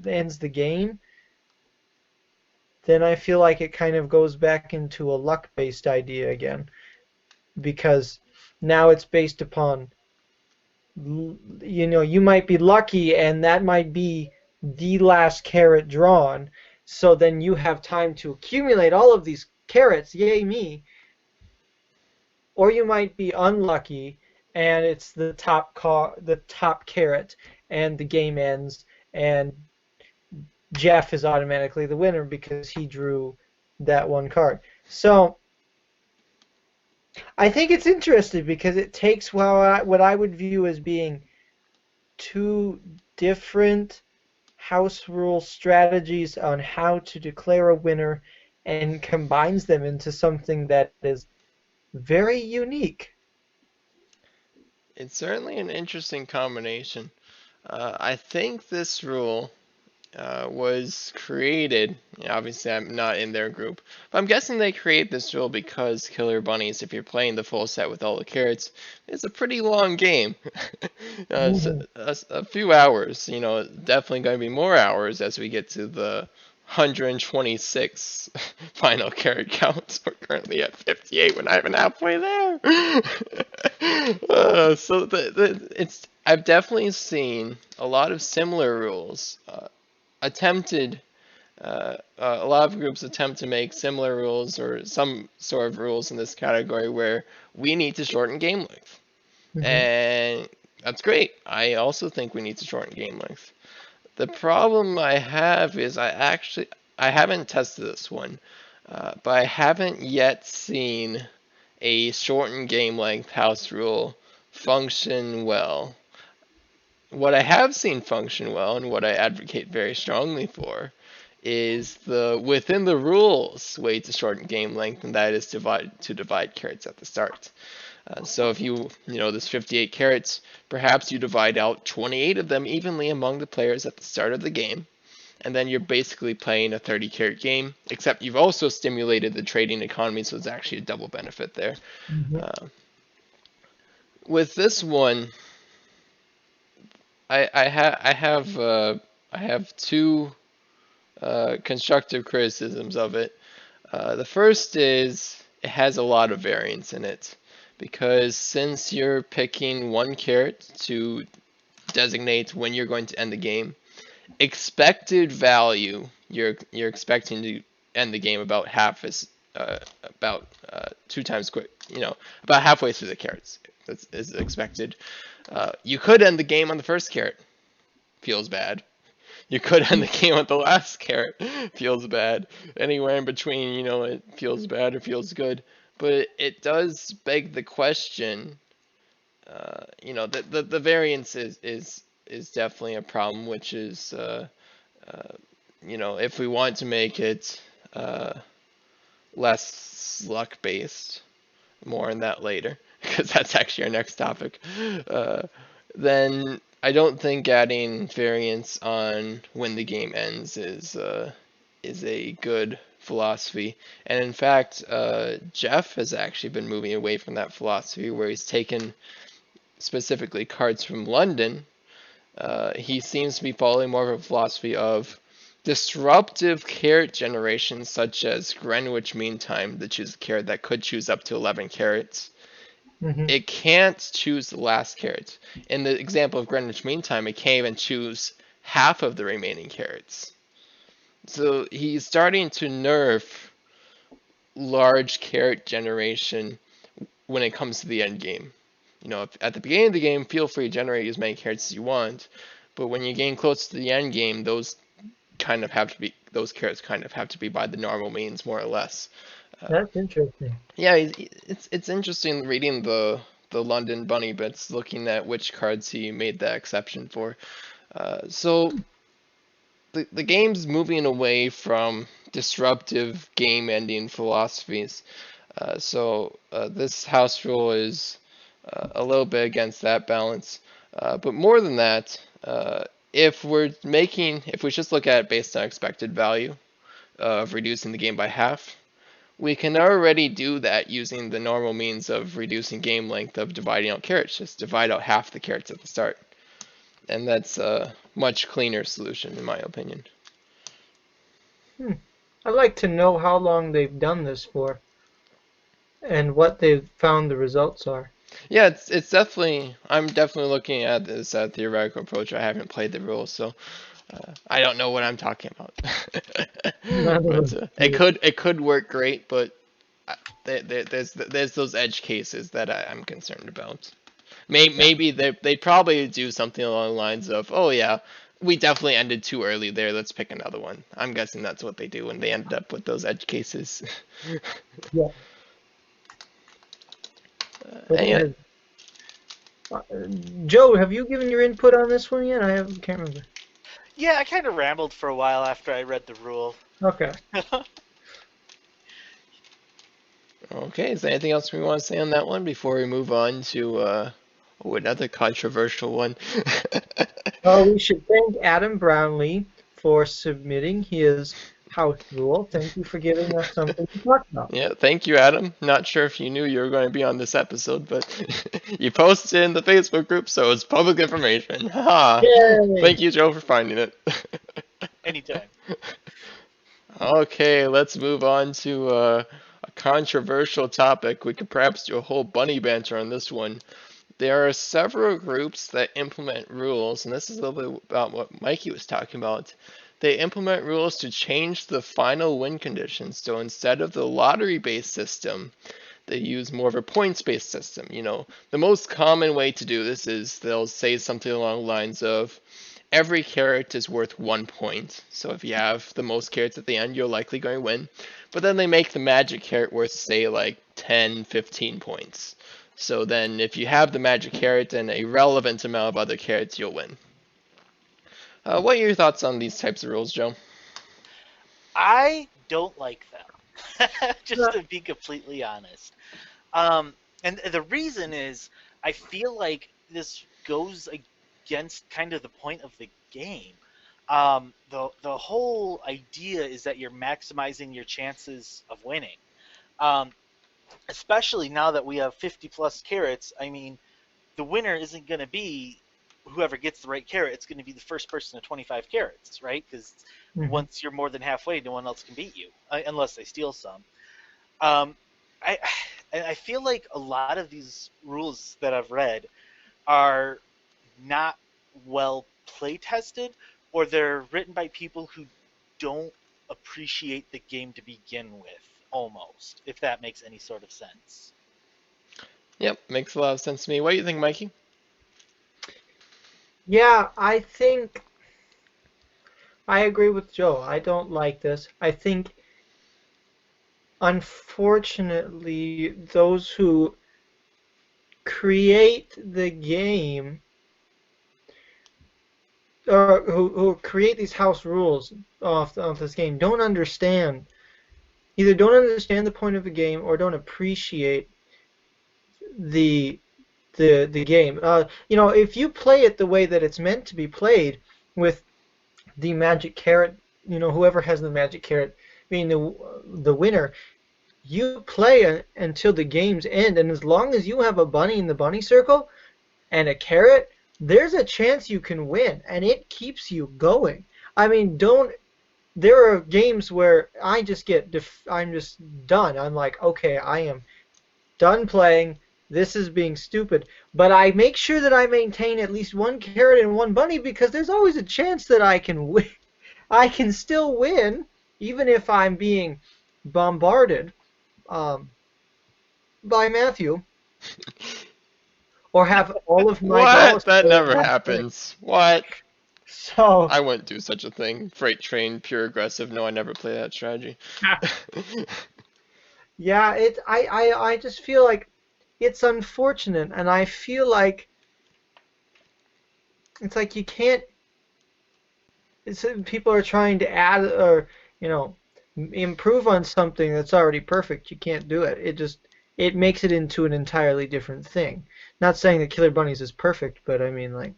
ends the game, then I feel like it kind of goes back into a luck-based idea again, because now it's based upon, you might be lucky and that might be the last carrot drawn, so then you have time to accumulate all of these carrots, yay me, or you might be unlucky and it's the top carrot and the game ends and Jeff is automatically the winner because he drew that one card. So I think it's interesting because it takes what I would view as being two different house rule strategies on how to declare a winner and combines them into something that is very unique. It's certainly an interesting combination. I think this rule was created. Obviously, I'm not in their group, but I'm guessing they create this rule because Killer Bunnies, if you're playing the full set with all the carrots, it's a pretty long game. Mhm. A few hours. Definitely going to be more hours as we get to the 126 final carrot count. We're currently at 58. We're not even halfway there. So I've definitely seen a lot of similar rules attempted. A lot of groups attempt to make similar rules or some sort of rules in this category where we need to shorten game length, Mhm. and that's great. I also think we need to shorten game length. The problem I have is I haven't tested this one, but I haven't yet seen a shortened game length house rule function well. What I have seen function well and what I advocate very strongly for is the within the rules way to shorten game length, and that is to divide carrots at the start. So if there's 58 carrots, perhaps you divide out 28 of them evenly among the players at the start of the game, and then you're basically playing a 30 carat game, except you've also stimulated the trading economy, so it's actually a double benefit there. Mhm. Uh, with this one, I have two constructive criticisms of it. The first is it has a lot of variance in it, because since you're picking one carat to designate when you're going to end the game, expected value you're expecting to end the game about half as about 2 times quick, about halfway through the carrots is expected. You could end the game on the first carrot, feels bad. You could end the game with the last carrot, feels bad. Anywhere in between, it feels bad or feels good. But it does beg the question. The variance is definitely a problem, which is uh, if we want to make it uh, less luck based, more on that later, because that's actually our next topic. Uh, then I don't think adding variance on when the game ends is a good philosophy. And in fact, Jeff has actually been moving away from that philosophy, where he's taken specifically cards from London. He seems to be following more of a philosophy of disruptive carat generation, such as Greenwich Mean Time, that choose a carat that could choose up to 11 carats. Mhm. It can't choose the last carat. In the example of Greenwich Mean Time, it can't even choose half of the remaining carats. So he's starting to nerf large carat generation when it comes to the end game. At the beginning of the game, feel free to generate as many carats as you want, but when you gain close to the end game, those carats kind of have to be by the normal means, more or less. Uh, That's interesting. yeah, it's interesting reading the London Bunny bits, looking at which cards he made that exception for. So the game's moving away from disruptive game-ending philosophies. This house rule is a little bit against that balance. But more than that, if we just look at it based on expected value of reducing the game by half, we can already do that using the normal means of reducing game length of dividing out carrots. Just divide out half the carrots at the start. And that's a much cleaner solution, in my opinion. Hmm. I'd like to know how long they've done this for and what they've found the results are. Yeah, it's definitely. I'm definitely looking at this at theoretical approach. I haven't played the rules, so I don't know what I'm talking about. But it could work great, but there's those edge cases that I'm concerned about. Yeah, Maybe they probably do something along the lines of, oh yeah, we definitely ended too early there. Let's pick another one. I'm guessing that's what they do when they end up with those edge cases. yeah. But Anyway, it uh, Joe, have you given your input on this one yet? Can't remember. Yeah, I kind of rambled for a while after I read the rule. Okay. okay. Is there anything else we want to say on that one before we move on to another controversial one? We should thank Adam Brownlee for submitting his house rule. Thank you for giving us something to talk about. Yeah, thank you, Adam. Not sure if you knew you were going to be on this episode, but you posted in the Facebook group, so it's public information. Haha. Yay! Thank you, Joe, for finding it. Anytime. Okay, let's move on to a controversial topic. We could perhaps do a whole bunny banter on this one. There are several groups that implement rules, and this is a little bit about what Mikey was talking about. They implement rules to change the final win conditions. So instead of the lottery-based system, they use more of a points-based system. The most common way to do this is they'll say something along the lines of, every carrot is worth 1 point. So if you have the most carrots at the end, you're likely going to win. But then they make the magic carrot worth, say, like 10, 15 points. So then if you have the magic carrot and a relevant amount of other carrots, you'll win. What are your thoughts on these types of rules, Joe? I don't like them. Just Uh, to be completely honest. Um, And the reason is, I feel like this goes against kind of the point of the game. The whole idea is that you're maximizing your chances of winning. Um, Especially now that we have 50 plus carrots. I mean, the winner isn't going to be whoever gets the right carrot. It's going to be the first person to 25 carrots, right? Because Hmm. once you're more than halfway, no one else can beat you unless they steal some. Um, I I feel like a lot of these rules that I've read are not well play tested, or they're written by people who don't appreciate the game to begin with, almost, if that makes any sort of sense. Yep, makes a lot of sense to me. What do you think, Mikey? Yeah, I think I agree with Joe. I don't like this. I think, unfortunately, those who create the game or who create these house rules of this game don't understand, either don't understand the point of the game or don't appreciate the the game. If you play it the way that it's meant to be played, with the magic carrot, whoever has the magic carrot being the winner, you play until the game's end, and as long as you have a bunny in the bunny circle and a carrot, there's a chance you can win, and it keeps you going. I mean, don't. There are games where I'm just done. I'm like, okay, I am done playing. This is being stupid. But I make sure that I maintain at least one carrot and one bunny because there's always a chance that I can win. I can still win, even if I'm being bombarded um, by Matthew, or have all of my dollars What? That put in never one thing. happens. What? So I wouldn't do such a thing. Freight train, pure aggressive. No, I never play that strategy. yeah, I just feel like it's unfortunate, and I feel like it's like you can't. People are trying to add or improve on something that's already perfect. You can't do it. It makes it into an entirely different thing. Not saying that Killer Bunnies is perfect, but I mean, like,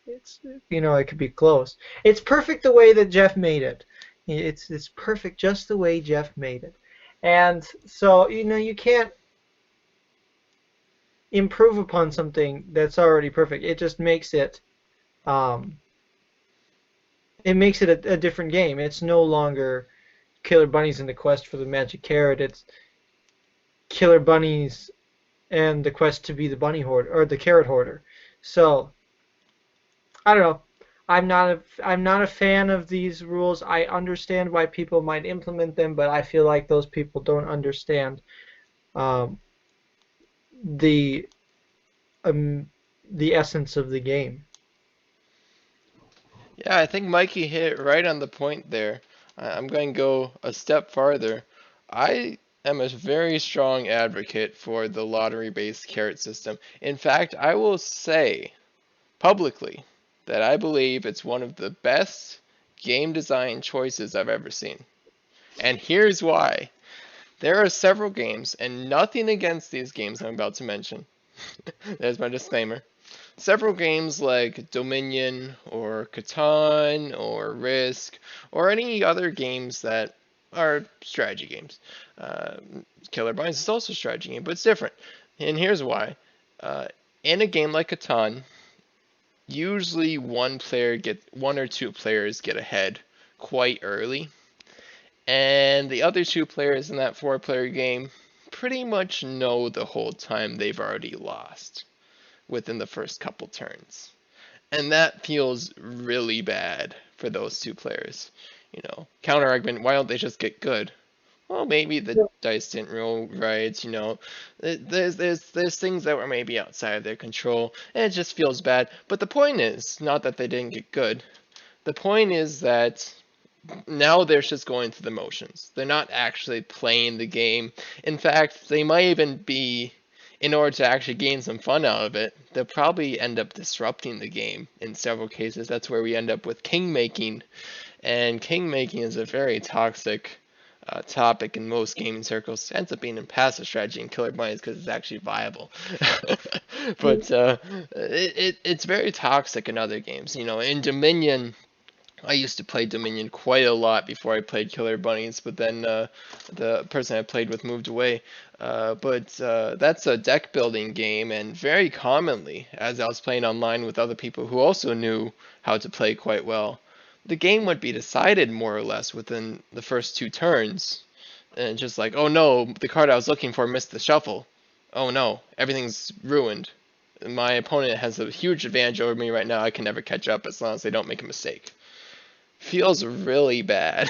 it's it could be close. It's perfect the way that Jeff made it. It's perfect just the way Jeff made it. And so you can't improve upon something that's already perfect. Um, it makes it a different game. It's no longer Killer Bunnies in the quest for the magic carrot. It's Killer Bunnies and the quest to be the bunny hoarder or the carrot hoarder. So I don't know. I'm not a fan of these rules. I understand why people might implement them, but I feel like those people don't understand um, the um, the essence of the game. Yeah, I think Mikey hit it right on the point there. I'm going to go a step farther. I am a very strong advocate for the lottery-based carrot system. In fact, I will say publicly that I believe it's one of the best game design choices I've ever seen. And here's why. There are several games, and nothing against these games I'm about to mention. There's my disclaimer. Several games like Dominion or Catan or Risk or any other games that are strategy games. Uh, Killer Bunnies is also a strategy game, but it's different. And here's why. Uh, in a game like Catan, usually one or two players get ahead quite early, and the other two players in that four-player game pretty much know the whole time they've already lost within the first couple turns. And that feels really bad for those two players. Counter argument, why don't they just get good? Well, maybe the dice didn't roll right, There's things that were maybe outside of their control, and it just feels bad. But the point is not that they didn't get good. The point is that now they're just going through the motions. They're not actually playing the game. In fact, they might even be, in order to actually gain some fun out of it, they'll probably end up disrupting the game in several cases. That's where we end up with king making. And king making is a very toxic topic in most gaming circles. It ends up being a passive strategy in Killer Bunnies because it's actually viable. But it's very toxic in other games. In Dominion, I used to play Dominion quite a lot before I played Killer Bunnies, but then the person I played with moved away. But that's a deck building game, and very commonly, as I was playing online with other people who also knew how to play quite well, the game would be decided more or less within the first two turns. And just like, oh no, the card I was looking for missed the shuffle. Oh no, everything's ruined. My opponent has a huge advantage over me right now. I can never catch up as long as they don't make a mistake. Feels really bad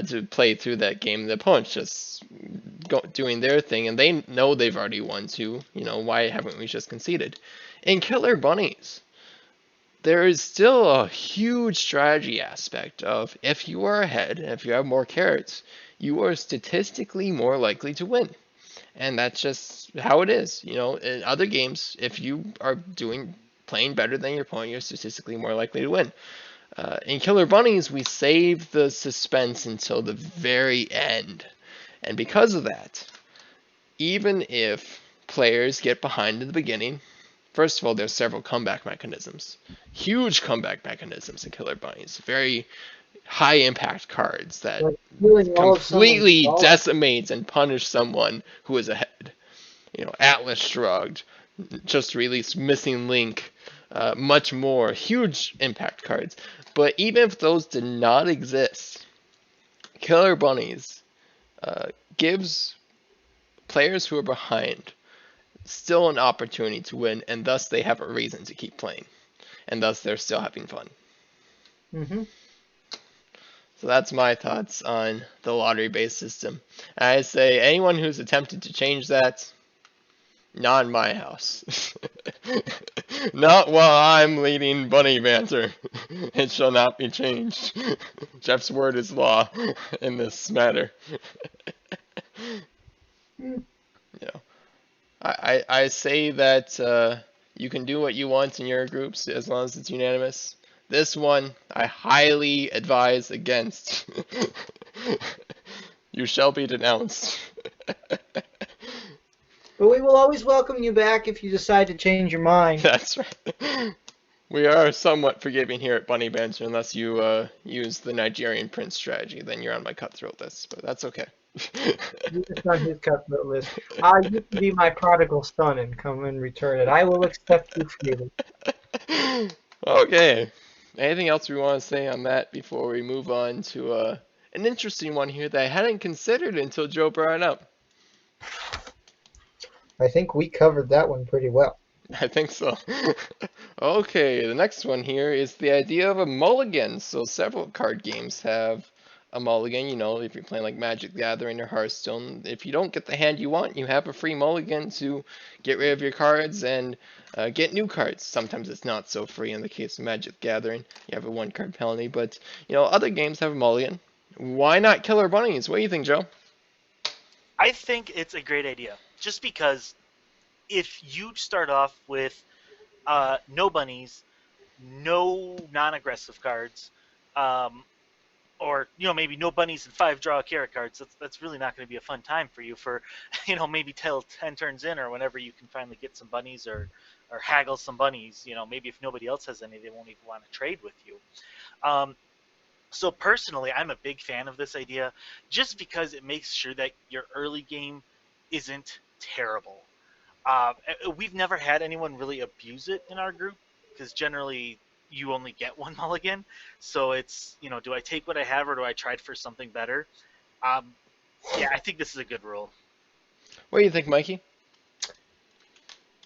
to play through that game. The opponent's just doing their thing, and they know they've already won too. Why haven't we just conceded? In Killer Bunnies, there is still a huge strategy aspect of if you are ahead, if you have more carrots, you are statistically more likely to win. And that's just how it is. In other games, if you are playing better than your opponent, you're statistically more likely to win. In Killer Bunnies, we save the suspense until the very end. And because of that, even if players get behind in the beginning, first of all, there's several comeback mechanisms. Huge comeback mechanisms in Killer Bunnies. Very high impact cards that Like stealing all of someone's completely dollars. decimates and punish someone who is ahead. Atlas Shrugged, just released Missing Link, much more. Huge impact cards. But even if those did not exist, Killer Bunnies gives players who are behind still an opportunity to win, and thus they have a reason to keep playing, and thus they're still having fun. Mm-hmm. So that's my thoughts on the lottery-based system. I say anyone who's attempted to change that, not in my house. Not while I'm leading Bunny Banter. It shall not be changed. Jeff's word is law in this matter. Mm. I say that you can do what you want in your groups as long as it's unanimous. This one, I highly advise against. You shall be denounced. But we will always welcome you back if you decide to change your mind. That's right. We are somewhat forgiving here at Bunny Banter unless you use the Nigerian Prince strategy. Then you're on my cutthroat list, but that's okay. You're just on his cutthroat list. You can be my prodigal son and come and return it. I will accept you freely. Okay. Anything else we want to say on that before we move on to an interesting one here that I hadn't considered until Joe brought it up? I think we covered that one pretty well. I think so. Okay, the next one here is the idea of a mulligan. So several card games have a mulligan. If you're playing like Magic the Gathering or Hearthstone, if you don't get the hand you want, you have a free mulligan to get rid of your cards and get new cards. Sometimes it's not so free in the case of Magic the Gathering. You have a one card penalty, but other games have a mulligan. Why not Killer Bunnies? What do you think, Joe? I think it's a great idea, just because if you start off with no bunnies, no non-aggressive cards, or maybe no bunnies and 5 draw a carrot cards, that's really not going to be a fun time for you for maybe till 10 turns in or whenever you can finally get some bunnies or haggle some bunnies. Maybe if nobody else has any, they won't even want to trade with you. So personally, I'm a big fan of this idea, just because it makes sure that your early game isn't terrible. We've never had anyone really abuse it in our group, because generally you only get one mulligan. So it's, do I take what I have or do I try for something better? Yeah, I think this is a good rule. What do you think, Mikey?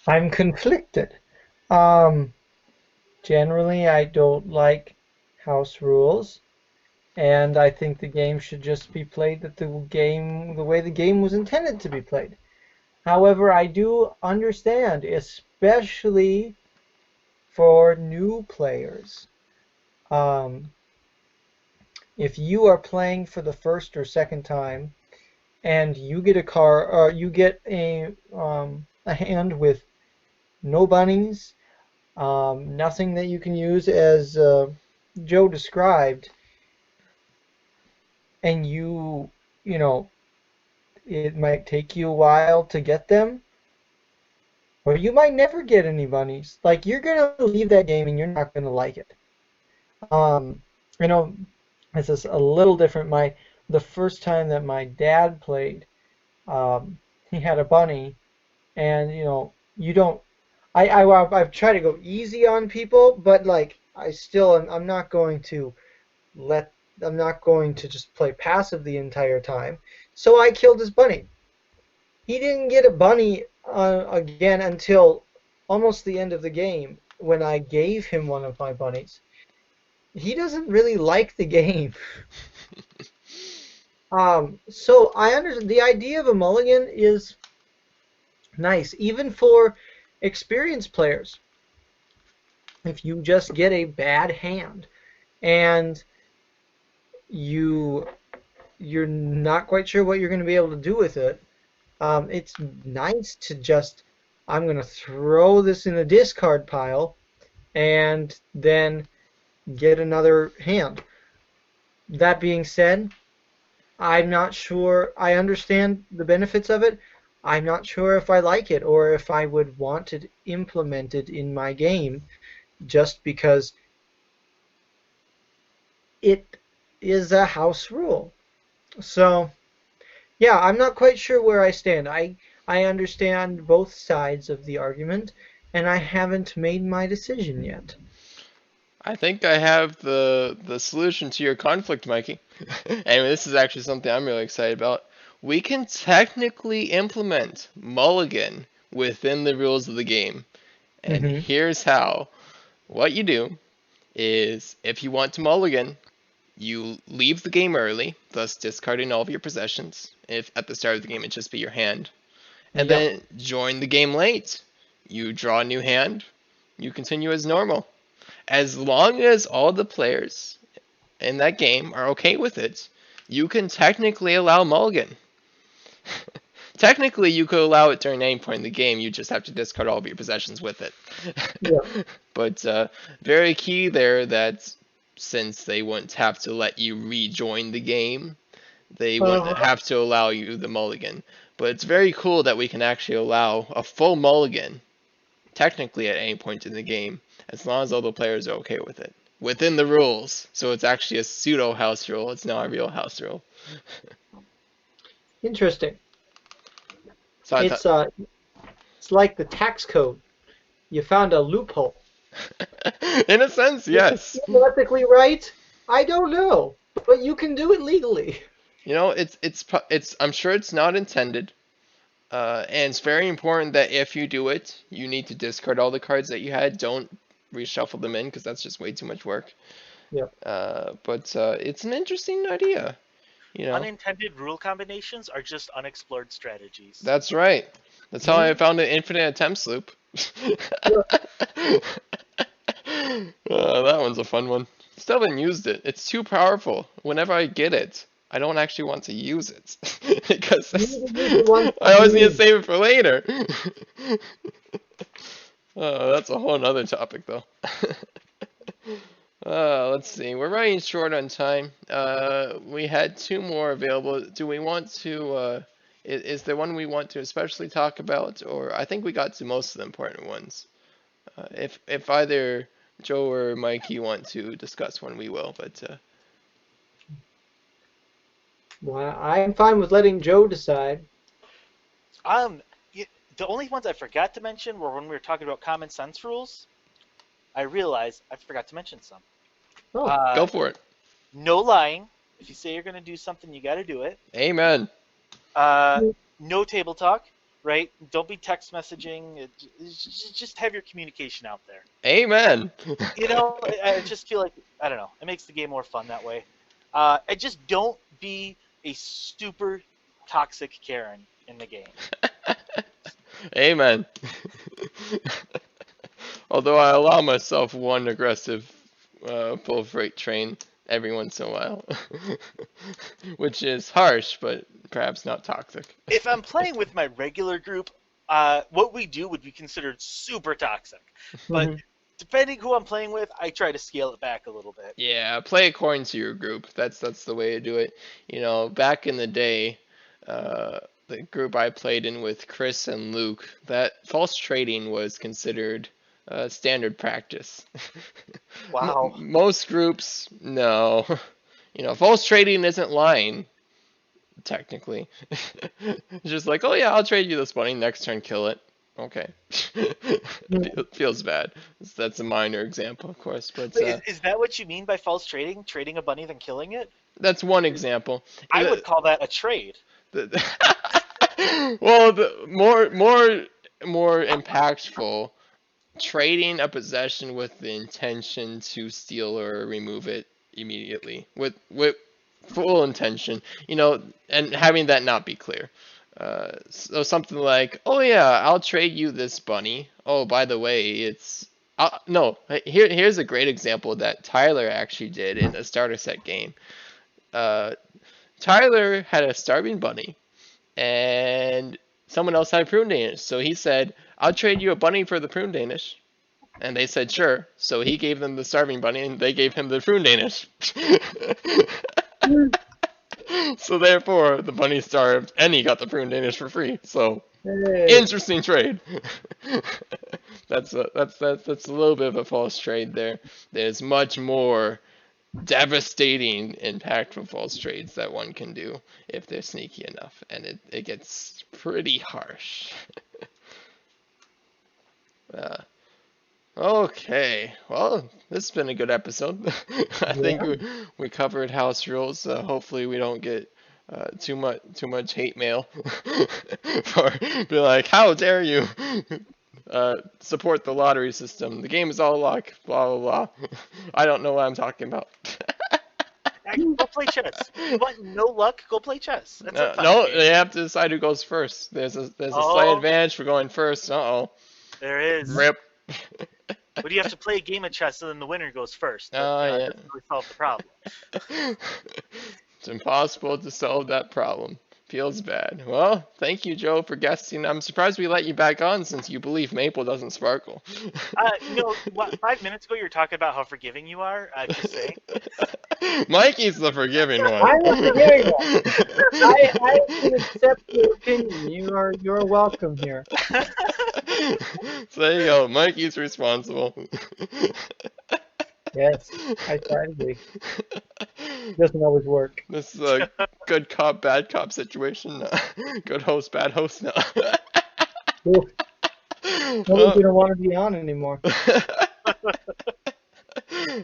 I'm conflicted. Generally, I don't like house rules, and I think the game should just be played the way the game was intended to be played. However, I do understand, especially for new players. If you are playing for the first or second time, and you get you get a hand with no bunnies, nothing that you can use as Joe described, and you you know, it might take you a while to get them, or you might never get any bunnies. Like you're gonna leave that game and you're not gonna like it. Um, you know, this is a little different. The first time that my dad played, he had a bunny, and you don't. I've tried to go easy on people, but like I'm not going to let I'm not going to just play passive the entire time. So I killed his bunny. He didn't get a bunny again until almost the end of the game when I gave him one of my bunnies. He doesn't really like the game. So I understand the idea of a mulligan is nice, even for experienced players. If you just get a bad hand and you you're not quite sure what you're going to be able to do with it, it's nice to just I'm going to throw this in the discard pile and then get another hand. That being said, I'm not sure. I understand the benefits of it. I'm not sure if I like it or if I would want it implemented in my game just because it is a house rule. So, yeah, I'm not quite sure where I stand. I understand both sides of the argument, and I haven't made my decision yet. I think I have the solution to your conflict, Mikey. And this is actually something I'm really excited about. We can technically implement mulligan within the rules of the game. And Hmm. here's how. What you do is if you want to mulligan, you leave the game early, thus discarding all of your possessions. If at the start of the game it'd just be your hand. And Yep. then join the game late. You draw a new hand, you continue as normal. As long as all the players in that game are okay with it, you can technically allow mulligan. Technically, you could allow it during any point in the game. You just have to discard all of your possessions with it. Yep. But very key there that since they wouldn't have to let you rejoin the game, they wouldn't Uh-huh. have to allow you the mulligan. But it's very cool that we can actually allow a full mulligan technically at any point in the game, as long as all the players are okay with it. Within the rules. So it's actually a pseudo house rule. It's not a real house rule. Interesting. So I thought, It's uh, it's like the tax code. You found a loophole. in a sense, Is yes. it ethically right? I don't know, but you can do it legally. You know, it's. I'm sure it's not intended, and it's very important that if you do it, you need to discard all the cards that you had. Don't reshuffle them in because that's just way too much work. Yep. But it's an interesting idea. You know, Unintended rule combinations are just unexplored strategies. that's right. That's how I Mhm. found an infinite attempts loop. Yep. That one's a fun one. Still haven't used it. It's too powerful. Whenever I get it, I don't actually want to use it because You need to use the ones I that you always need to need. save it for later. That's a whole other topic, though. Let's see. We're running short on time. We had two more available. Do we want to? Is there one we want to especially talk about, or I think we got to most of the important ones. If either Joe or Mikey want to discuss one, we will. But Well, I'm fine with letting Joe decide. Um, y- the only ones I forgot to mention were when we were talking about common sense rules. I realized I forgot to mention some. Oh, Uh, go for it. no lying. If you say you're going to do something, you got to do it. Amen. Uh, no table talk, right? Don't be text messaging. Just have your communication out there. Amen. You know, I just feel like I don't know. It makes the game more fun that way. And just don't be a super toxic Karen in the game. Amen. Although I allow myself one aggressive full freight train every once in a while, which is harsh, but perhaps not toxic. If I'm playing with my regular group, what we do would be considered super toxic. But mhm. depending who I'm playing with, I try to scale it back a little bit. Yeah, play according to your group. That's the way to do it. Back in the day, the group I played in with Chris and Luke, that false trading was considered standard practice. Wow. Most groups, no. False trading isn't lying, technically. It's just like, oh yeah, I'll trade you this bunny. Next turn, kill it. Okay. Feels bad. That's a minor example, of course, but Wait, is that what you mean by false trading? Trading a bunny then killing it? that's one example. I would call that a trade. Well, the more impactful, trading a possession with the intention to steal or remove it immediately, with full intention, and having that not be clear. So something like, oh yeah, I'll trade you this bunny. Oh, by the way, no. Here's a great example that Tyler actually did in a starter set game. Tyler had a starving bunny, and someone else had a prune Danish. So he said, I'll trade you a bunny for the prune Danish. And they said, sure. So he gave them the starving bunny, and they gave him the prune Danish. So therefore, the bunny starved, and he got the prune Danish for free. So, interesting trade. That's a little bit of a false trade there. There's much more devastating impact from false trades that one can do if they're sneaky enough, and it gets pretty harsh. Okay, well, this has been a good episode. I think we covered house rules. Hopefully, we don't get too much hate mail for be like, how dare you support the lottery system? The game is all luck. Blah blah blah. I don't know what I'm talking about. Go play chess. You want no luck? Go play chess. That's a fun No, game. they have to decide who goes first. There's a slight advantage for going first. Uh-oh. There is. Rip. But you have to play a game of chess, and then the winner goes first. Oh, yeah. Doesn't really solve the problem. It's impossible to solve that problem. Feels bad. Well, thank you, Joe, for guesting. I'm surprised we let you back on since you believe maple doesn't sparkle. 5 minutes ago you were talking about how forgiving you are. Just saying. Mikey's the forgiving one. I'm the forgiving one. I can accept your opinion. You're welcome here. So there you go. Mikey's responsible. Yes, I try to be. Doesn't always work. This is a good cop, bad cop situation. Good host, bad host. No. Nobody's gonna want to be on anymore.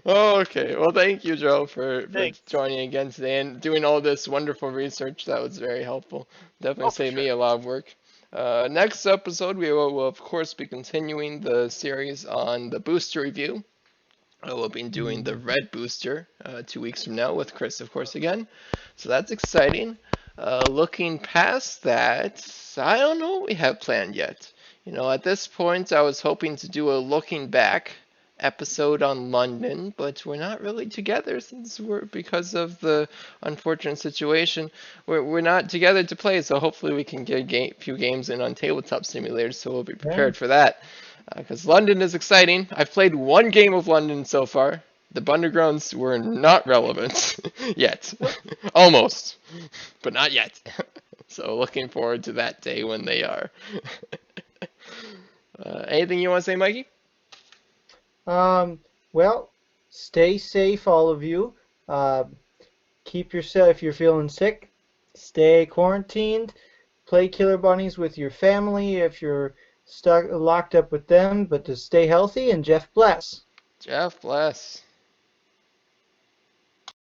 Okay, well, thank you, Joe, for Thanks. joining again today and doing all this wonderful research. That was very helpful. Definitely saved me a lot of work. Next episode, we will, of course, be continuing the series on the booster review. We'll be doing the red booster 2 weeks from now with Chris, of course, again. So that's exciting. Looking past that, I don't know what we have planned yet. At this point, I was hoping to do a looking back episode on London, but we're not really together because of the unfortunate situation. We're not together to play, so hopefully we can get a few games in on Tabletop Simulator, so we'll be prepared for that. Because London is exciting. I've played one game of London so far. The Undergrounds were not relevant yet. Almost, but not yet. So looking forward to that day when they are. Anything you want to say, Mikey? Well, stay safe, all of you. Keep yourself, if you're feeling sick, stay quarantined. Play Killer Bunnies with your family if you're locked up with them, but to stay healthy, and Jeff bless. Jeff bless.